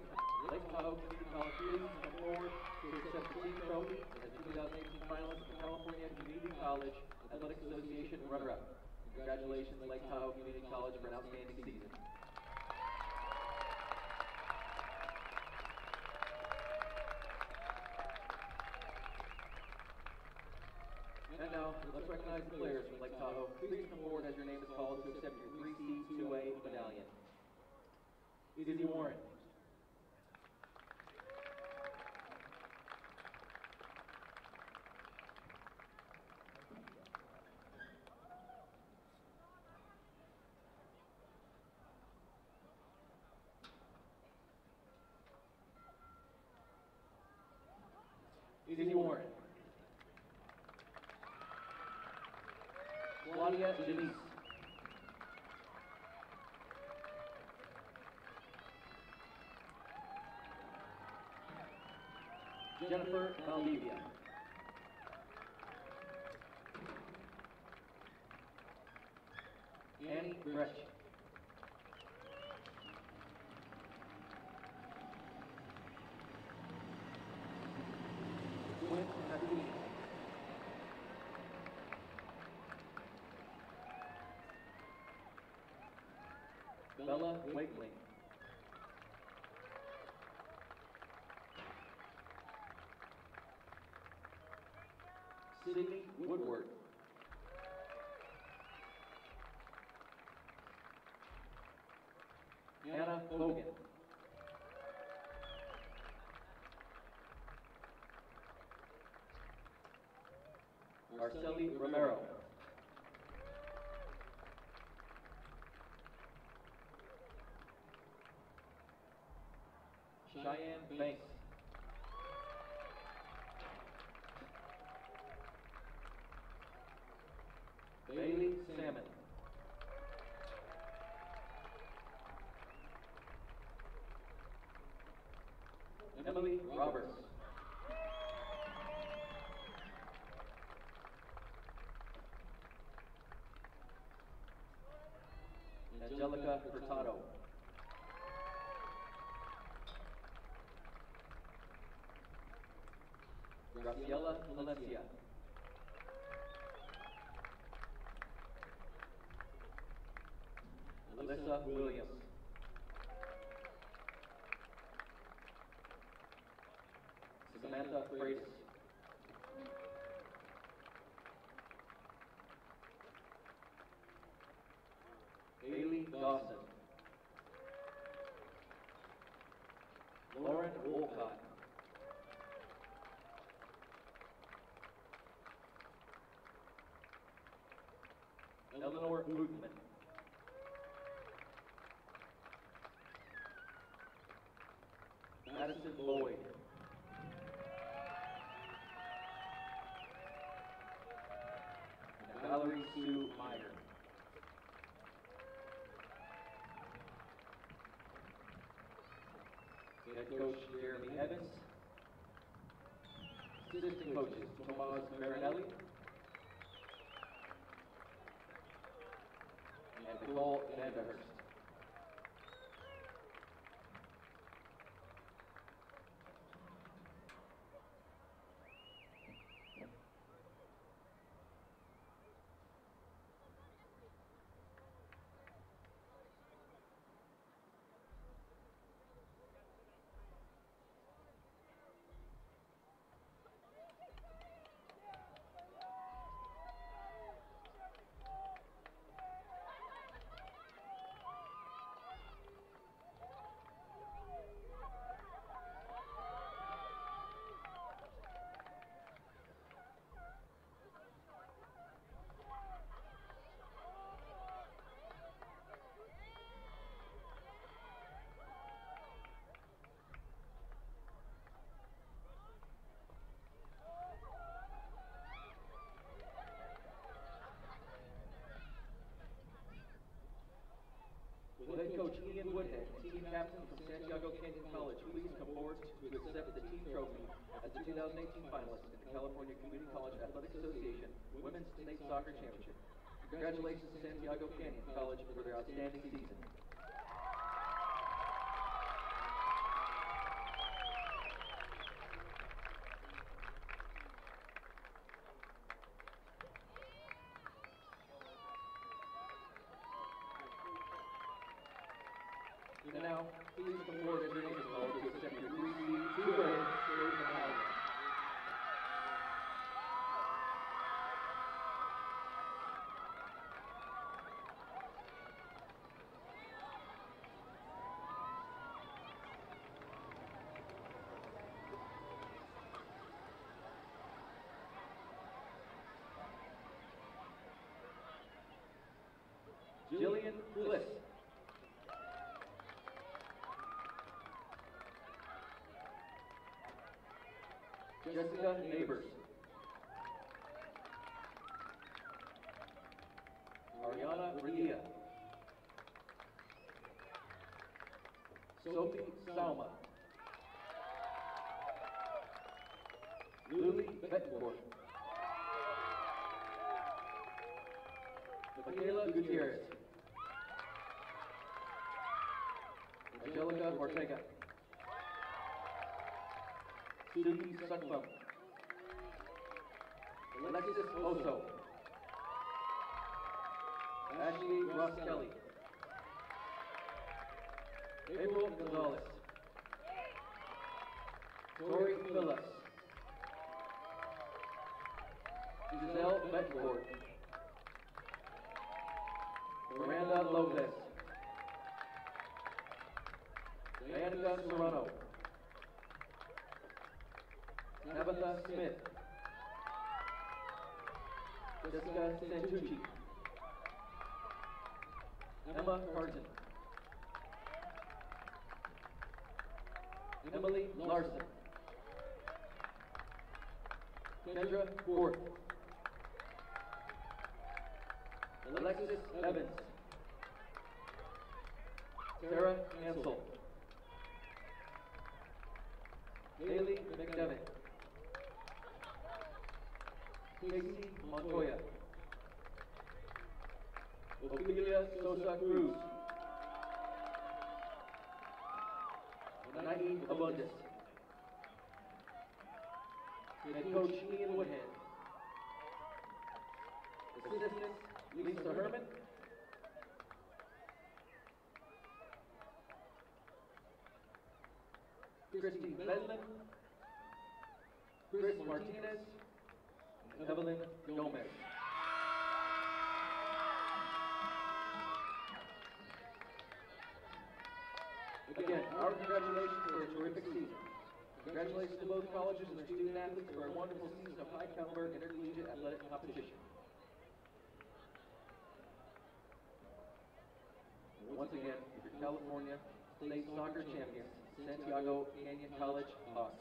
Lake Tahoe Community College, please come forward to accept the team trophy as the 2018 finalist of the California Community College Athletic Association runner-up. Congratulations, Lake Tahoe Community College, for an outstanding season. And now, let's recognize the players from Lake Tahoe. Please come forward as your name is called to accept your 3C2A medallion. Izzy Warren. Izzy Warren. Claudia Denise. Jennifer Valdivia. Annie Gretsch. Quinn Hathini. Bella Wakeling. Sydney Woodward. Anna Hogan. Arceli Romero. Cheyenne Banks. Bailey Salmon. Emily Roberts. Angelica Hurtado. Graciela Valencia. Alyssa Williams. Samantha Freitas. Haley Dawson. Lauren Wolcott. Eleanor Lukeman. Madison Lloyd. And Valerie Sue Meyer. Head coach Jeremy Evans. Assistant coaches Tomas Marinelli and Nicole Vanderhurst. Coach Ian Woodhead, team captain from Santiago Canyon College, please come forward to accept the team trophy as the 2018 finalists in the California Community College Athletic Association Women's State Soccer Championship. Congratulations to Santiago Canyon College for their outstanding season. And now, please come forward as your name is called to accept your 3C 2A state medallion. Jillian Bliss. Jessica Neighbors. Ariana Ria. Sophie Salma. Lily Bettencourt. Michaela Gutierrez. Angelica Ortega. Suki Sutcliffe. Alexis Oso. Ashley Ross Kelly. April Gonzalez. Tori Phillips. Giselle Bettencourt. Miranda Lopez. Danica Serrano. Tabitha Smith. Jessica Santucci. Emma Carton. Emily Larson. Kendra Ford. Alexis Evans. Sarah Ansel. Haley McDevitt. Casey Montoya. Ophelia Sosa Cruz. Nike Abundis. Head coach Ian Woodhead. Assistants Lisa Herman. Christy Bedlin. Chris Martinez. And Evelyn Gomez. Again, our congratulations for a terrific season. Congratulations to both colleges and their student athletes for a wonderful season of high caliber intercollegiate athletic competition. Once again, your California State Soccer Champions, Santiago Canyon College Hawks.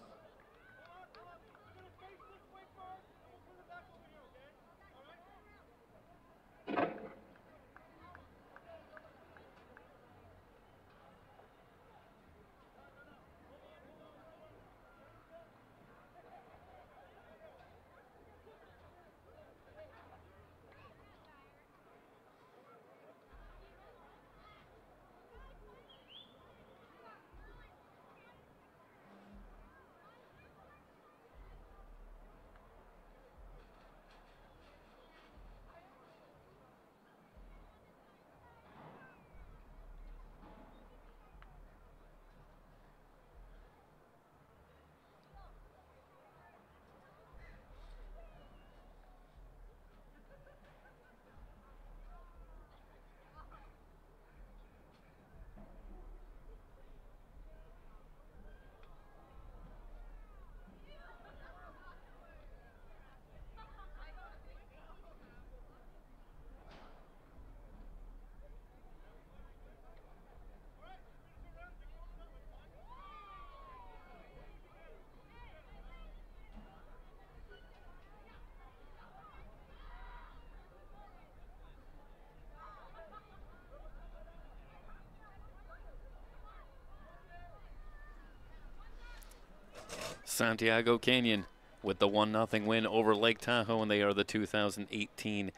Santiago Canyon with the 1-0 win over Lake Tahoe, and they are the 2018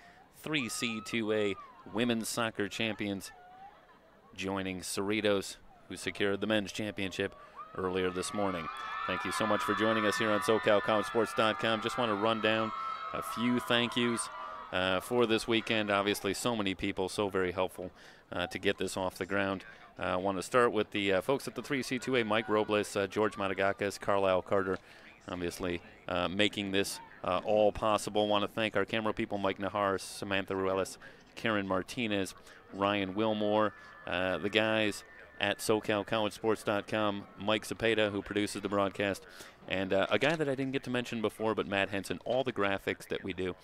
3C2A Women's Soccer Champions, joining Cerritos, who secured the men's championship earlier this morning. Thank you so much for joining us here on SoCalCollegeSports.com. Just want to run down a few thank yous for this weekend. Obviously, so many people, so very helpful to get this off the ground. I want to start with the folks at the 3C2A, Mike Robles, George Matagakis, Carlisle Carter, obviously making this all possible. Want to thank our camera people, Mike Nahar, Samantha Ruelas, Karen Martinez, Ryan Wilmore, the guys at SoCalCollegeSports.com, Mike Zapata, who produces the broadcast, and a guy that I didn't get to mention before, but Matt Henson. All the graphics that we do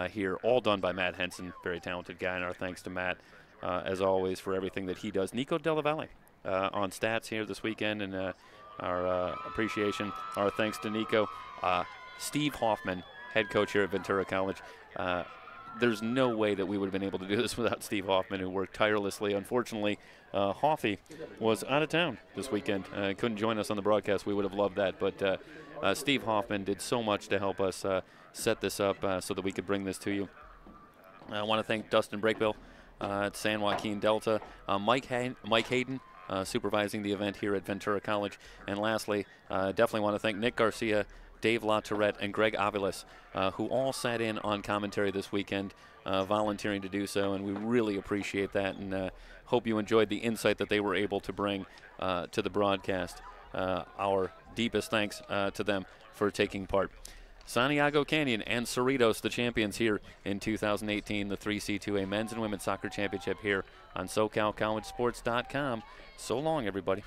here, all done by Matt Henson, very talented guy, and our thanks to Matt, as always, for everything that he does. Nico Della Valle on stats here this weekend, and our appreciation, our thanks to Nico. Steve Hoffman, head coach here at Ventura College. There's no way that we would have been able to do this without Steve Hoffman, who worked tirelessly. Unfortunately, Hoffy was out of town this weekend. Couldn't join us on the broadcast. We would have loved that. But Steve Hoffman did so much to help us set this up so that we could bring this to you. I want to thank Dustin Breakbill at San Joaquin Delta, Mike Hayden, supervising the event here at Ventura College. And lastly, definitely want to thank Nick Garcia, Dave LaTourette, and Greg Aviles, who all sat in on commentary this weekend, volunteering to do so, and we really appreciate that, and hope you enjoyed the insight that they were able to bring to the broadcast. Our deepest thanks to them for taking part. Santiago Canyon and Cerritos, the champions here in 2018, the 3C2A Men's and Women's Soccer Championship here on SoCalCollegeSports.com. So long, everybody.